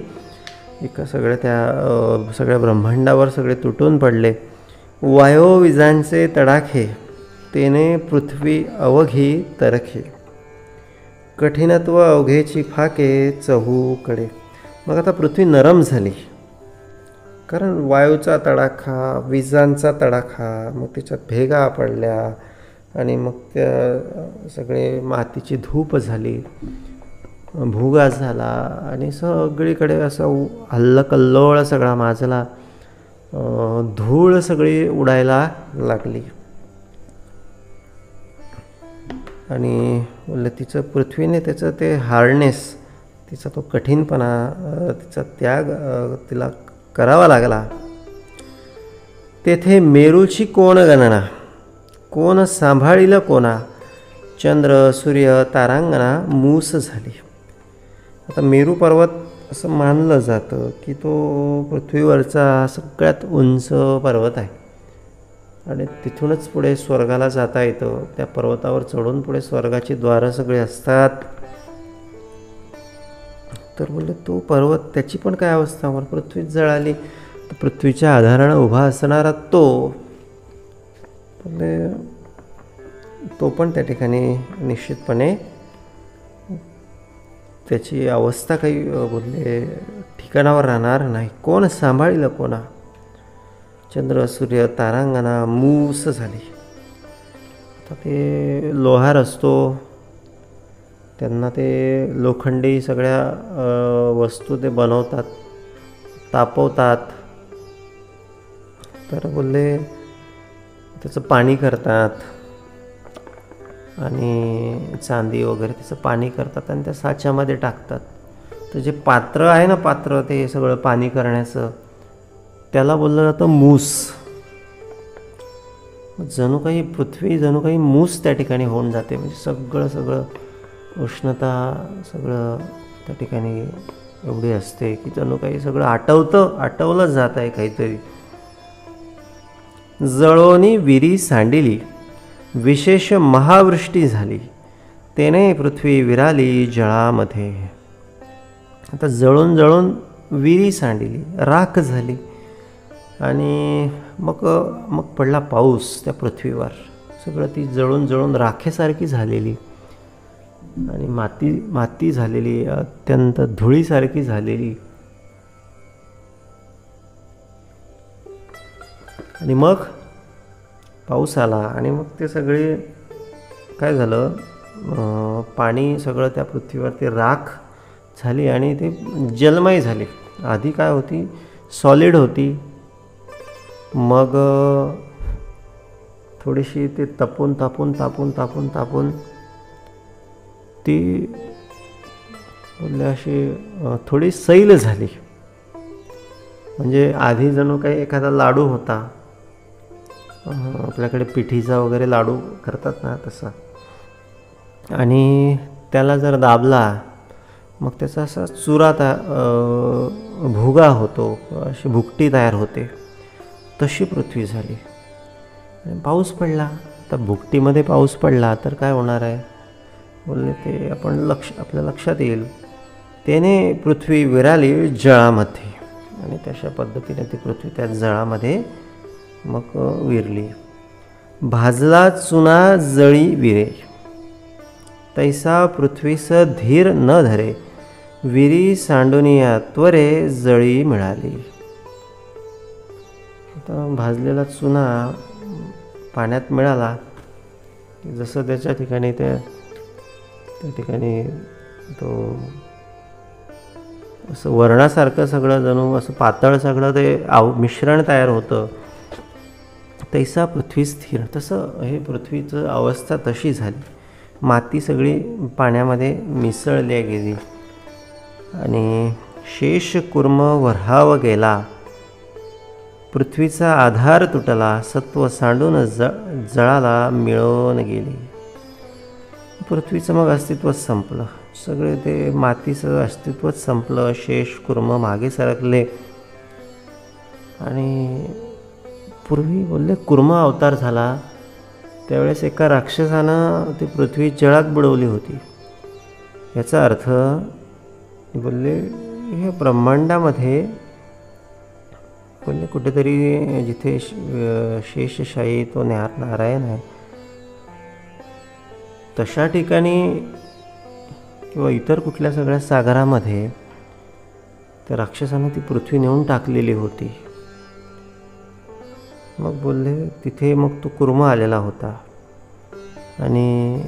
सगळ्या ब्रह्मांडावर सगळे तुटून पडले. वायोविजांचे तडाखे, तेने पृथ्वी अवघी तरखे. कठीणत्व अवघेची फाके चहूकडे. मग आता पृथ्वी नरम झाली, कारण वायूचा तडाखा, विजांचा तडाखा, मग त्याच्यात भेगा पडल्या आणि मग त्या सगळे मातीची धूप झाली, भुगा झाला आणि सगळीकडे असं हल्लकल्लोळ सगळा माजला. धूळ सगळी उडायला लागली. आणि बोललं तिचं पृथ्वीने त्याचं ते हार्डनेस, तिचा तो कठीणपणा, तिचा त्याग तिला करावा लागला. तेथे मेरूची कोण गणना, कोण सांभाळील कोणा. चंद्र सूर्य तारांगणा मूस झाली. आता मेरू पर्वत असं मानलं जातं की तो पृथ्वीवरचा सगळ्यात उंच पर्वत आहे आणि तिथूनच पुढे स्वर्गाला जाता येतं. त्या पर्वतावर चढून पुढे स्वर्गाची द्वारं सगळे असतात. तर बोलले तो पर्वत, त्याची पण काय अवस्था, वर पृथ्वीच जळाली तर पृथ्वीच्या आधारानं उभा असणारा तो बोलले तो पण त्या ठिकाणी निश्चितपणे त्याची अवस्था काही बोलले ठिकाणावर राहणार नाही. कोण सांभाळील कोणा. चंद्र सूर्य तारांगणा मूस झाली. आता ते लोहार असतो, त्यांना ते लोखंडी सगळ्या वस्तू ते बनवतात, तापवतात. तर बोलले त्याचं पाणी करतात आणि चांदी वगैरे त्याचं पाणी करतात आणि त्या साच्यामध्ये टाकतात. तर जे पात्र आहे ना, पात्र ते सगळं पाणी करण्याचं, त्याला बोललं जातं मूस. जणू काही पृथ्वी जणू काही मूस त्या ठिकाणी होऊन जाते. म्हणजे सगळं उष्णता सगळं त्या ठिकाणी एवढी असते की जणू काही सगळं आटवलं जात आहे काहीतरी. जळोनी विरी सांडिली, विशेष महावृष्टी झाली, तेने पृथ्वी विराली जळामध्ये. आता जळून जळून विरी सांडिली, राख झाली आणि मग पडला पाऊस त्या पृथ्वीवर. सगळं ती जळून जळून राखेसारखी झालेली आणि माती झालेली, अत्यंत धुळीसारखी झालेली. आणि मग पाऊस आला आणि मग ते सगळे काय झालं, पाणी सगळं त्या पृथ्वीवर ते राख झाली आणि ते जलमय झाली. आधी काय होती, सॉलिड होती. मग थोडीशी ते तापून ती बोलले अशी थोडी सैल झाली. म्हणजे आधी जणू काही एखादा लाडू होता, आपल्याकडे पिठीचा वगैरे लाडू करतात ना तसा, आणि त्याला जर दाबला मग त्याचा असा चुरा भुगा होतो, अशी भुकटी तयार होते. तशी पृथ्वी झाली. आणि पाऊस पडला. तर भुकटीमध्ये पाऊस पडला तर काय होणार आहे बोलले, ते आपल्या लक्षात येईल. त्याने पृथ्वी विराली जळामध्ये आणि तशा पद्धतीने ती पृथ्वी त्या जळामध्ये मग विरली. भाजला चुना जळी विरे, तैसा पृथ्वीस धीर न धरे, विरी सांडुनिया त्वरे जळी मिळाली. तर भाजलेला चुना पाण्यात मिळाला की जसं त्याच्या ठिकाणी त्या ठिकाणी तो असं वर्णासारखं सगळं जणू असं पातळ सगळं ते मिश्रण तयार होतं. तैसा पृथ्वी स्थिर, तसं हे पृथ्वीचं अवस्था तशी झाली. माती सगळी पाण्यामध्ये मिसळली गेली आणि शेष कुर्म वऱ्हाव गेला. पृथ्वीचा आधार तुटला, सत्व सांडून जळाला मिळून गेली. पृथ्वीचं मग अस्तित्वच संपलं. सगळे ते मातीचं अस्तित्वच संपलं. शेष कुर्म मागे सरकले आणि पूर्वी बोलले कुर्म अवतार झाला त्यावेळेस एका राक्षसानं ती पृथ्वी जळात बुडवली होती. याचा अर्थ बोलले हे ब्रह्मांडामध्ये बोलले कुठेतरी जिथे शेषशाही तो नारायण आहे तशा ठिकाणी किंवा इतर कुठल्या सगळ्या सागरामध्ये त्या राक्षसानं ती पृथ्वी नेऊन टाकलेली होती. मग बोलले तिथे मग तो कुर्म आलेला होता आणि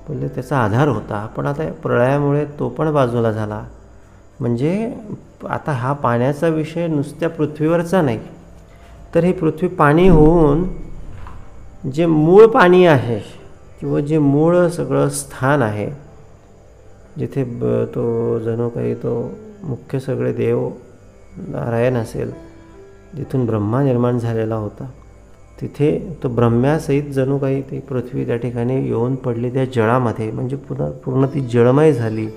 बोलले त्याचा आधार होता. पण आता प्रळयामुळे तो पण बाजूला झाला. म्हणजे आता हा पाण्याचा विषय नुसत्या पृथ्वीवरचा नाही, तर ही पृथ्वी पाणी होऊन जे मूळ पाणी आहे किंवा जे मूळ सगळं स्थान आहे जिथे तो जणू काही तो मुख्य सगळे देव नारायण असेल, जिथून ब्रह्मा निर्माण झालेला होता, तिथे तो ब्रह्म्यासहित जणू काही ती पृथ्वी त्या ठिकाणी येऊन पडली त्या जळामध्ये. म्हणजे पूर्ण ती जळमय झाली.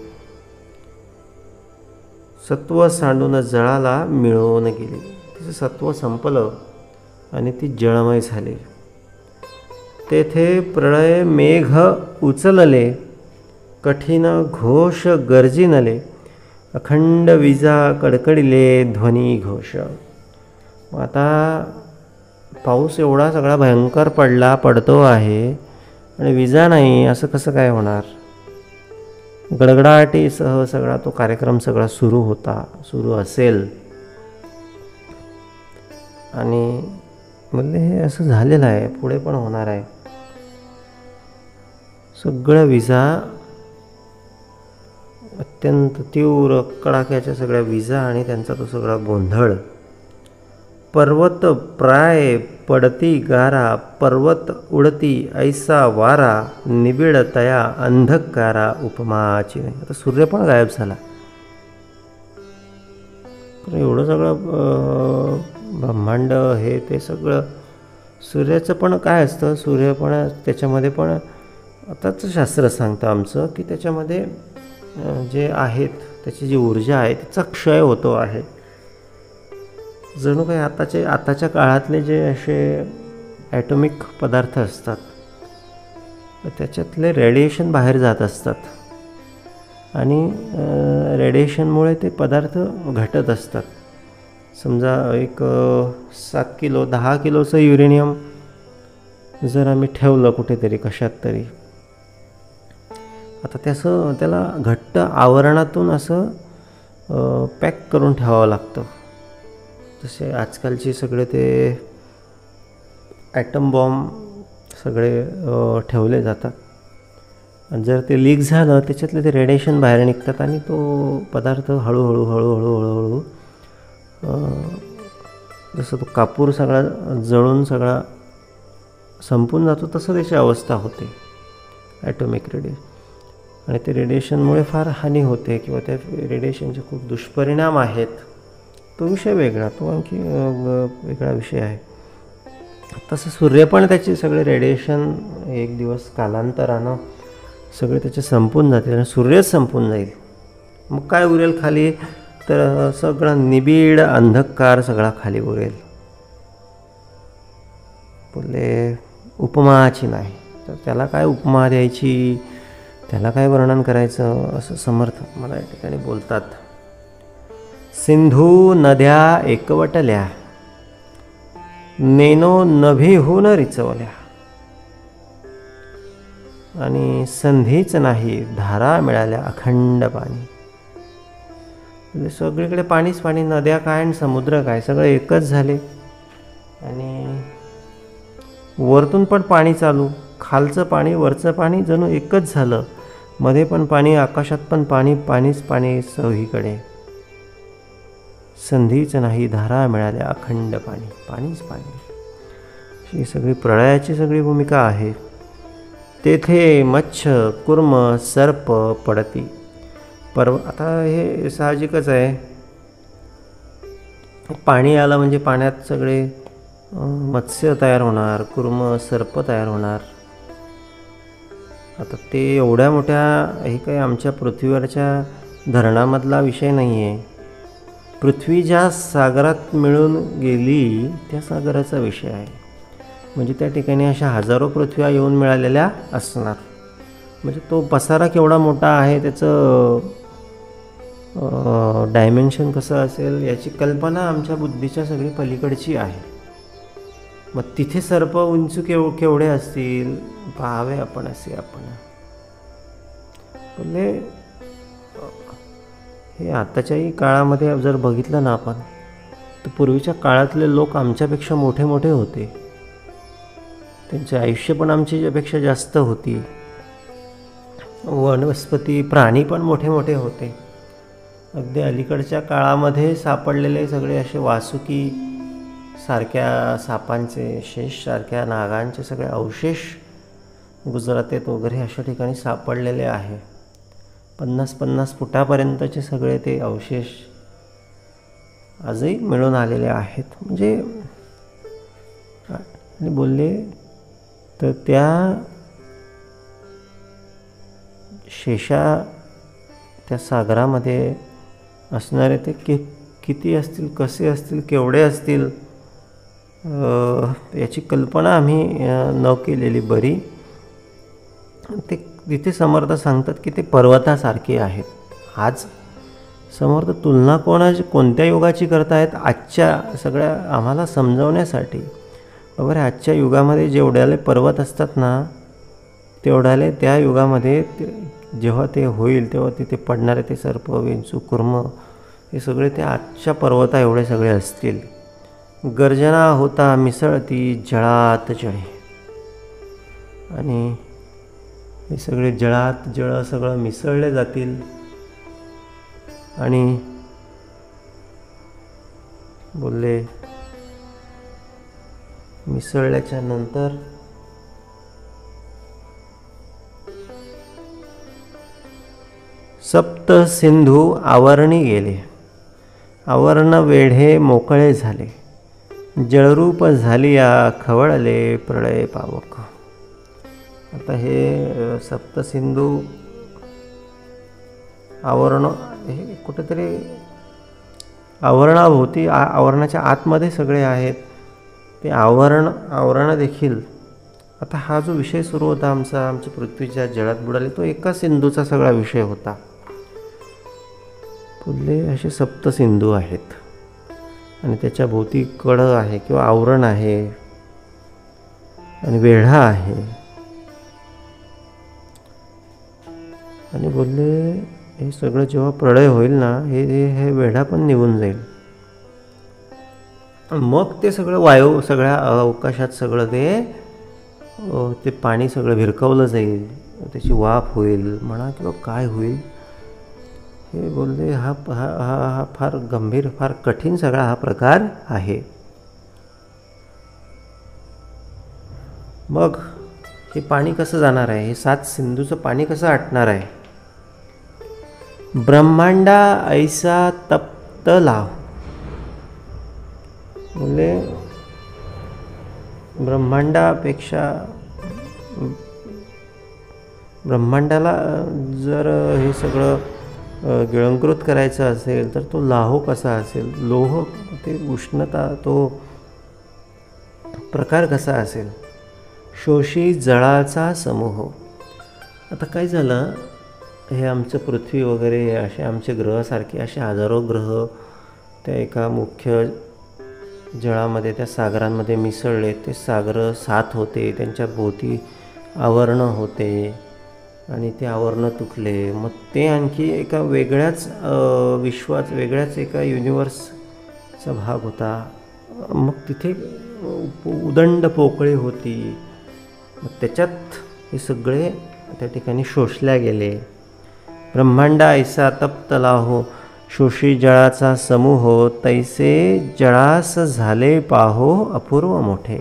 सत्व सांडून जळाला मिळून गेली. तिचं सत्व संपलं आणि ती जळमय झाली. तेथे प्रळय मेघ उचलले, कठीण घोष गर्जिनले, अखंड विजा कडकडले ध्वनी घोष. आता पाऊस एवढा सगळा भयंकर पडतो आहे आणि विजा नाही, असं कसं काय होणार. गडगडाटीसह सगळा तो कार्यक्रम सगळा सुरू असेल. आणि म्हणजे हे असं झालेलं आहे, पुढे पण होणार आहे. सगळं विजा, अत्यंत तीव्र कडाक्याच्या सगळ्या विजा आणि त्यांचा तो सगळा गोंधळ. पर्वत प्राय पडती गारा, पर्वत उडती ऐसा वारा, निबिड तया अंधकारा उपमाची. आता सूर्य पण गायब झाला. तर एवढं सगळं ब्रह्मांड हे ते सगळं, सूर्याचं पण काय असतं, सूर्य पण त्याच्यामध्ये पण आताच शास्त्र सांगतं आमचं की त्याच्यामध्ये जे आहेत त्याची जी ऊर्जा आहे तिचा क्षय होतो आहे. जणू काही आताच्या काळातले जे असे ॲटॉमिक पदार्थ असतात त्याच्यातले रेडिएशन बाहेर जात असतात आणि रेडिएशनमुळे ते पदार्थ घटत असतात. समजा एक 7 किलो 10 किलोचं युरेनियम जर आम्ही ठेवलं कुठेतरी कशात तरी, आता त्याला घट्ट आवरणातून असं पॅक करून ठेवावं लागतं. जसे आजकालचे सगळे ते ॲटम बॉम्ब सगळे ठेवले जातात. आणि जर ते लीक झालं त्याच्यातले ते रेडिएशन बाहेर निघतात आणि तो पदार्थ हळूहळू जसं तो कापूर सगळा जळून सगळा संपून जातो तसं त्याची अवस्था होते ॲटॉमिक रेडिएशन. आणि ते रेडिएशनमुळे फार हानी होते किंवा त्या रेडिएशनचे खूप दुष्परिणाम आहेत. तो विषय वेगळा, तो आणखी वेगळा विषय आहे. तसं सूर्य पण त्याचे सगळे रेडिएशन एक दिवस कालांतरानं सगळे त्याचे संपून जातील आणि सूर्यच संपून जाईल. मग काय उरेल खाली, तर सगळा निबिड अंधकार सगळा खाली उरेल. बोलले उपमाची नाही, तर त्याला काय उपमा द्यायची, त्याला काय वर्णन करायचं, असं समर्थ मला या ठिकाणी बोलतात. सिंधू नद्या एकवटल्या, नेनो नभीहून रिचवल्या, आणि संधीच नाही धारा मिळाल्या अखंड पाणी. म्हणजे सगळीकडे पाणीच पाणी, नद्या काय आणि समुद्र काय सगळं एकच झाले. आणि वरतून पण पाणी चालू, खालचं पाणी वरचं पाणी जणू एकच झालं. मध्ये पण पाणी, आकाशात पण पाणी, पाणीच पाणी सगळीकडे. संधीच नाही धारा मिळाल्या अखंड पाणी, पाणीच पाणी. ही सगळी प्रळयाची सगळी भूमिका आहे. तेथे मच्छ कुर्म सर्प पडती. आता हे साहजिकच आहे, पाणी आलं म्हणजे पाण्यात सगळे मत्स्य तयार होणार, कुर्म सर्प तयार होणार. आता ते एवढ्या मोठ्या, हे काही आमच्या पृथ्वीवरच्या धरणामधला विषय नाही आहे. पृथ्वी ज्या सागरात मिळून गेली त्या सागराचा विषय आहे. म्हणजे त्या ठिकाणी अशा हजारो पृथ्व्या येऊन मिळालेल्या असणार. म्हणजे तो पसारा केवढा मोठा आहे, त्याचं डायमेन्शन कसं असेल याची कल्पना आमच्या बुद्धीच्या सगळी पलीकडची आहे. मग तिथे सर्प उंच केवढे असतील पाहावे आपण, असे आपण बोलले. हे आताच्याही काळामध्ये जर बघितलं ना आपण, तर पूर्वीच्या काळातले लोक आमच्यापेक्षा मोठे मोठे होते. त्यांचे आयुष्य पण आमच्यापेक्षा जास्त होती. वनस्पती प्राणी पण मोठे मोठे होते. अगदी अलीकडच्या काळामध्ये सापडलेले सगळे असे वासुकी सारख्या सापांचे, शेष सारख्या नागांचे सगळे अवशेष गुजरातेत वगैरे अशा ठिकाणी सापडलेले आहे. 50-50 फुटापर्यंतचे सगळे ते अवशेष आजही मिळून आलेले आहेत. म्हणजे आणि बोलले तर त्या शेषा त्या सागरामध्ये असणारे ते किती असतील, कसे असतील, केवढे असतील याची कल्पना आम्ही न केलेली बरी. ते तिथे समर्थ सांगतात की ते पर्वतासारखे आहेत. आज समर्थ तुलना कोणत्या युगाची करतायत, आजच्या सगळ्या आम्हाला समजवण्यासाठी. बरोबर आहे, आजच्या युगामध्ये जेवढ्याले पर्वत असतात ना, तेवढ्याले त्या युगामध्ये जेव्हा ते होईल तेव्हा तिथे पडणारे ते सर्प, विंचू, कुर्म हे सगळे ते आजच्या पर्वता एवढे सगळे असतील. गर्जना होता मिसळती जळात जळे. आणि हे सगळे जळात जळ सगळं मिसळले जातील. आणि बोलले मिसळल्याच्या नंतर सप्त सिंधू आवरणी गेले. आवरण वेढे मोकळे झाले. जळरूप झाली या खवळले प्रळय पावक. आता हे सप्तसिंधू आवरण हे कुठेतरी आवरणाभोवती, आवरणाच्या आतमध्ये सगळे आहेत ते आवरण देखील. आता हा जो विषय सुरू होता आमच्या पृथ्वीच्या जळात बुडाले, तो एका सिंधूचा सगळा विषय होता. बोलले असे सप्तसिंधू आहेत आणि त्याच्या भोवती कड आहे किंवा आवरण आहे आणि वेढा आहे. आणि बोलले हे सगळं जेव्हा प्रळय होईल ना, हे वेढा पण निघून जाईल. मग ते सगळं वायू, सगळ्या अवकाशात सगळं ते पाणी सगळं भिरकवलं जाईल, त्याची वाफ होईल म्हणा किंवा काय होईल. हे बोलले हा फार गंभीर, फार कठीण सगळा हा प्रकार आहे. मग हे पाणी कसं जाणार आहे, हे 7 सिंधूचं पाणी कसं आटणार आहे. ब्रह्मांडा ऐसा तप्त लाव. बोलले ब्रह्मांडापेक्षा, ब्रह्मांडाला जर हे सगळं गिळंकृत करायचं असेल तर तो लाहो कसा असेल, लोह ते उष्णता, तो प्रकार कसा असेल. शोषी जळाचा समूह. आता काय झालं, हे आमचं पृथ्वी वगैरे असे आमचे ग्रहासारखे असे हजारो ग्रह त्या एका मुख्य जळामध्ये, त्या सागरांमध्ये मिसळले. ते सागर 7 होते, त्यांच्या भोवती आवरण होते आणि ते आवरणं तुटले. मग ते आणखी एका वेगळ्याच विश्वात, वेगळ्याच एका युनिवर्सचा भाग होता. मग तिथे उदंड पोकळी होती. मग त्याच्यात हे सगळे त्या ठिकाणी शोषल्या गेले. ब्रह्मांडा ऐसा तप्तला हो, शोषी जळाचा समूह, तैसे जळास झाले पाहो अपूर्व मोठे.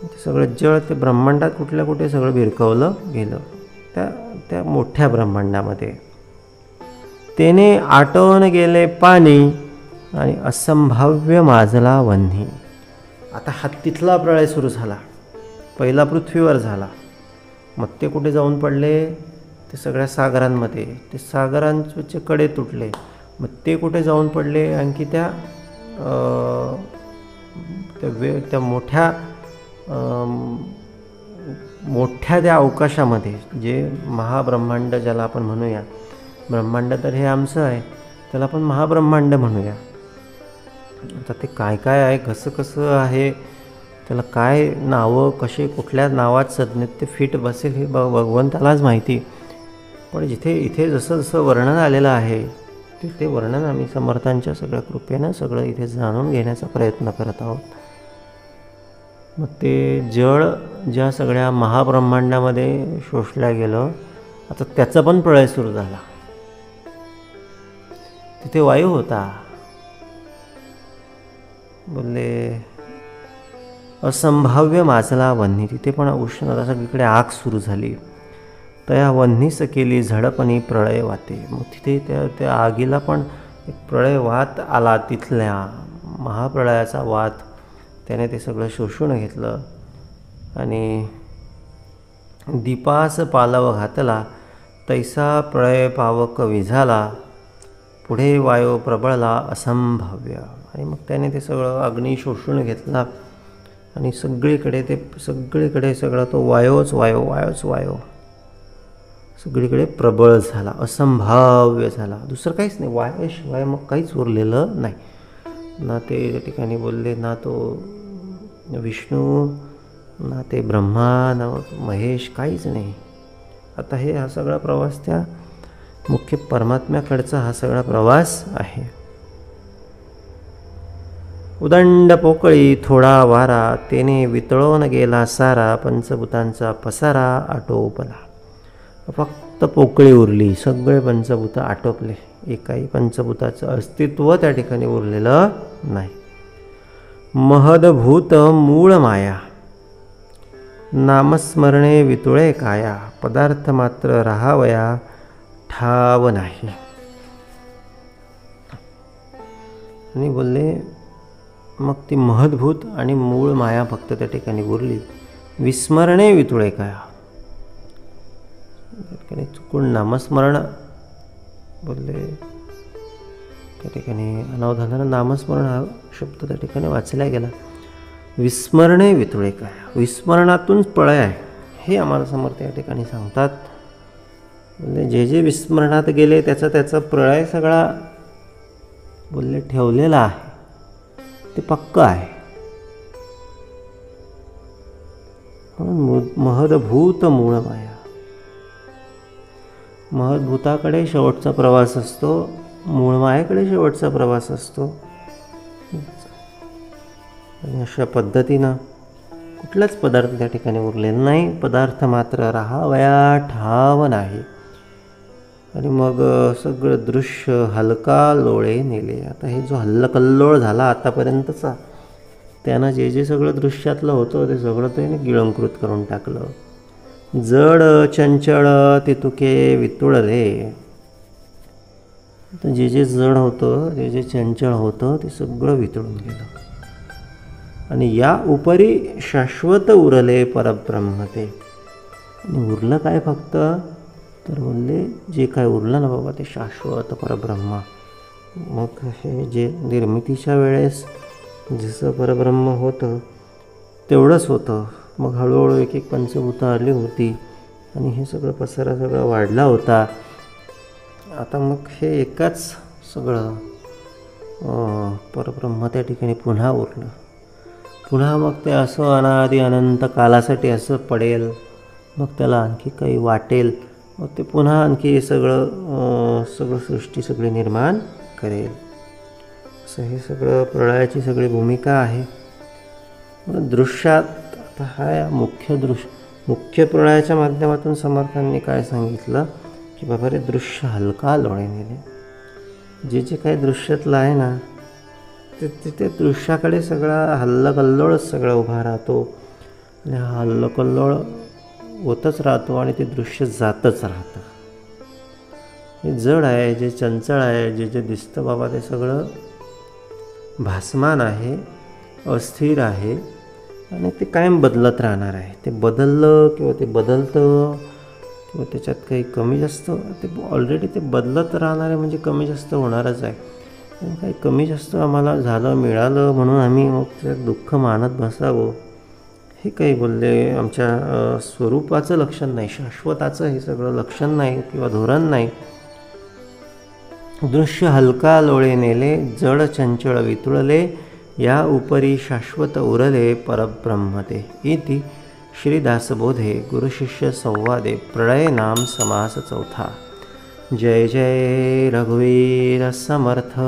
ते सगळं जळ ते ब्रह्मांडात कुठल्या कुठे सगळं भिरकवलं गेलं त्या मोठ्या ब्रह्मांडामध्ये. तेने आटवून गेले पाणी आणि असंभाव्य माजला वन्ही. आता हत्तीतला प्रळय सुरू झाला. पहिला पृथ्वीवर झाला, मग ते कुठे जाऊन पडले? ते सगळ्या सागरांमध्ये. ते सागरांचे कडे तुटले, मग ते कुठे जाऊन पडले? आणखी त्या मोठ्या त्या अवकाशामध्ये, जे महाब्रह्मांड ज्याला आपण म्हणूया. ब्रह्मांड तर हे आमचं आहे, त्याला आपण महाब्रह्मांड म्हणूया. आता ते काय काय आहे, कसं कसं आहे, त्याला काय नावं, कसे कुठल्या नावात संज्ञेत ते फिट बसेल हे भगवंतालाच माहिती. पण इथे जसं जसं वर्णन आलेलं आहे ते वर्णन आम्ही समर्थांच्या सगळ्या कृपेनं सगळं इथे जाणून घेण्याचा प्रयत्न करत आहोत. मग ते जळ ज्या सगळ्या महाब्रह्मांडामध्ये शोषल्या गेलं, आता त्याचा पण प्रळय सुरू झाला. तिथे वायू होता. बोलले असंभाव्य माजला वन्ही. तिथे पण उष्णता, सगळीकडे आग सुरू झाली. तया वन्हीस केली झडपणी प्रळय वाते. मग तिथे त्या आगीला पण एक प्रळय वात आला. तिथल्या महाप्रळयाचा वात त्याने ते सगळं शोषून घेतलं. आणि दीपास पालव घातला, तैसा प्रळय पावक विझाला. पुढे वायू प्रबळला असंभाव्य. आणि मग त्याने ते सगळं अग्नी शोषून घेतला आणि सगळीकडे सगळा तो वायोच वायो सगळीकडे प्रबळ झाला, असंभाव्य झाला. दुसरं काहीच नाही. वायाशिवाय मग काहीच उरलेलं नाही. ना ते त्या ठिकाणी बोलले, ना तो विष्णू, ना ते ब्रह्मा, ना महेश, काहीच नाही. आता हा सगळा प्रवास त्या मुख्य परमात्म्याकडचा हा सगळा प्रवास आहे. उदंड पोकळी थोडा वारा, तेने वितळून गेला सारा. पंचभूतांचा पसारा आटोपला. फक्त पोकळी उरली, सगळे पंचभूत आटोपले. एकाही पंचभूताचं अस्तित्व त्या ठिकाणी उरलेलं नाही. महदभूत मूळ माया, नामस्मरणे वितुळे काया. पदार्थ मात्र राहावया ठाव नाही. आणि बोलले मग ती महद्भूत आणि मूळ माया फक्त त्या ठिकाणी उरली. विस्मरणे वितुळे काया. चुकून नामस्मरण बोलले, त्या ठिकाणी अनावधानानं नामस्मरण हा शब्द त्या ठिकाणी वाचला गेला. विस्मरणे वितुळे काया. विस्मरणातून प्रळय आहे हे आम्हाला समर्थ या ठिकाणी सांगतात. म्हणजे जे विस्मरणात गेले त्याचा प्रळय सगळा बोलले ठेवलेला आहे, ते पक्क आहे. महदभूत मूळ माया. महद्भूताकडे शेवटचा प्रवास असतो, मूळ मायेकडे शेवटचा प्रवास असतो. आणि अशा पद्धतीनं कुठलाच पदार्थ त्या ठिकाणी उरलेला नाही. पदार्थ मात्र राहावया ठाव नाही. आणि मग सगळं दृश्य हलका लोळे नेले. आता हे जो हल्लकल्लोळ झाला आतापर्यंतचा, त्यानं जे सगळं दृश्यातलं होतं ते सगळं त्याने गिळंकृत करून टाकलं. जड चंचळ तितुके वितुळले. तर जे जड होतं, जे चंचळ होतं ते सगळं वितळून गेलं. आणि या उपरी शाश्वत उरले परब्रह्म ते. आणि उरलं काय फक्त, तर बोलले जे काय उरलं ना बाबा ते शाश्वत परब्रह्म. मग हे जे निर्मितीच्या वेळेस जसं परब्रह्म होतं तेवढंच होतं. मग हळूहळू एक एक पंचभूतं आली होती आणि हे सगळं पसारा सगळा वाढला होता. आता मग हे एकाच सगळं परब्रह्म त्या ठिकाणी पुन्हा उरलं. पुन्हा मग ते असं अनादि अनंत कालासाठी असं पडेल मग त्याला आणखी काही वाटेल, मग ते पुन्हा आणखी सगळं सृष्टी सगळी निर्माण करेल. असं हे सगळं प्रलयाची सगळी भूमिका आहे. दृश्यात आता हा मुख्य प्रलयाच्या माध्यमातून समर्थांनी काय सांगितलं की बाबा रे, दृश्य हलका लोळे नेले. जे काही दृश्यातलं आहे ना, ते दृश्याकडे सगळा हल्लकल्लोळच सगळा उभा राहतो आणि हा हल्लकल्लोळ होतच राहतो आणि ते दृश्य जातच राहतं. हे जड आहे, जे चंचल आहे, जे दिसतं बाबा ते सगळं भासमान आहे, अस्थिर आहे आणि ते कायम बदलत राहणार आहे. ते बदललं किंवा ते बदलतं किंवा त्याच्यात काही कमी जास्त, ते ऑलरेडी ते बदलत राहणार आहे म्हणजे कमी जास्त होणारच आहे. काही कमी जास्त आम्हाला झालं, मिळालं म्हणून आम्ही मग त्यात दुःख मानत बसावं, हे काही बोलले आमच्या स्वरूपाचं लक्षण नाही, शाश्वताचं हे सगळं लक्षण नाही किंवा धोरण नाही. दृश्य हलका लोळे नेले, जड चंचळ वितुळले, या उपरी शाश्वत उरले परब्रह्मते. इति श्रीदासबोधे गुरुशिष्य संवादे प्रलय नाम समास चौथा. जय जय रघुवीर समर्थ.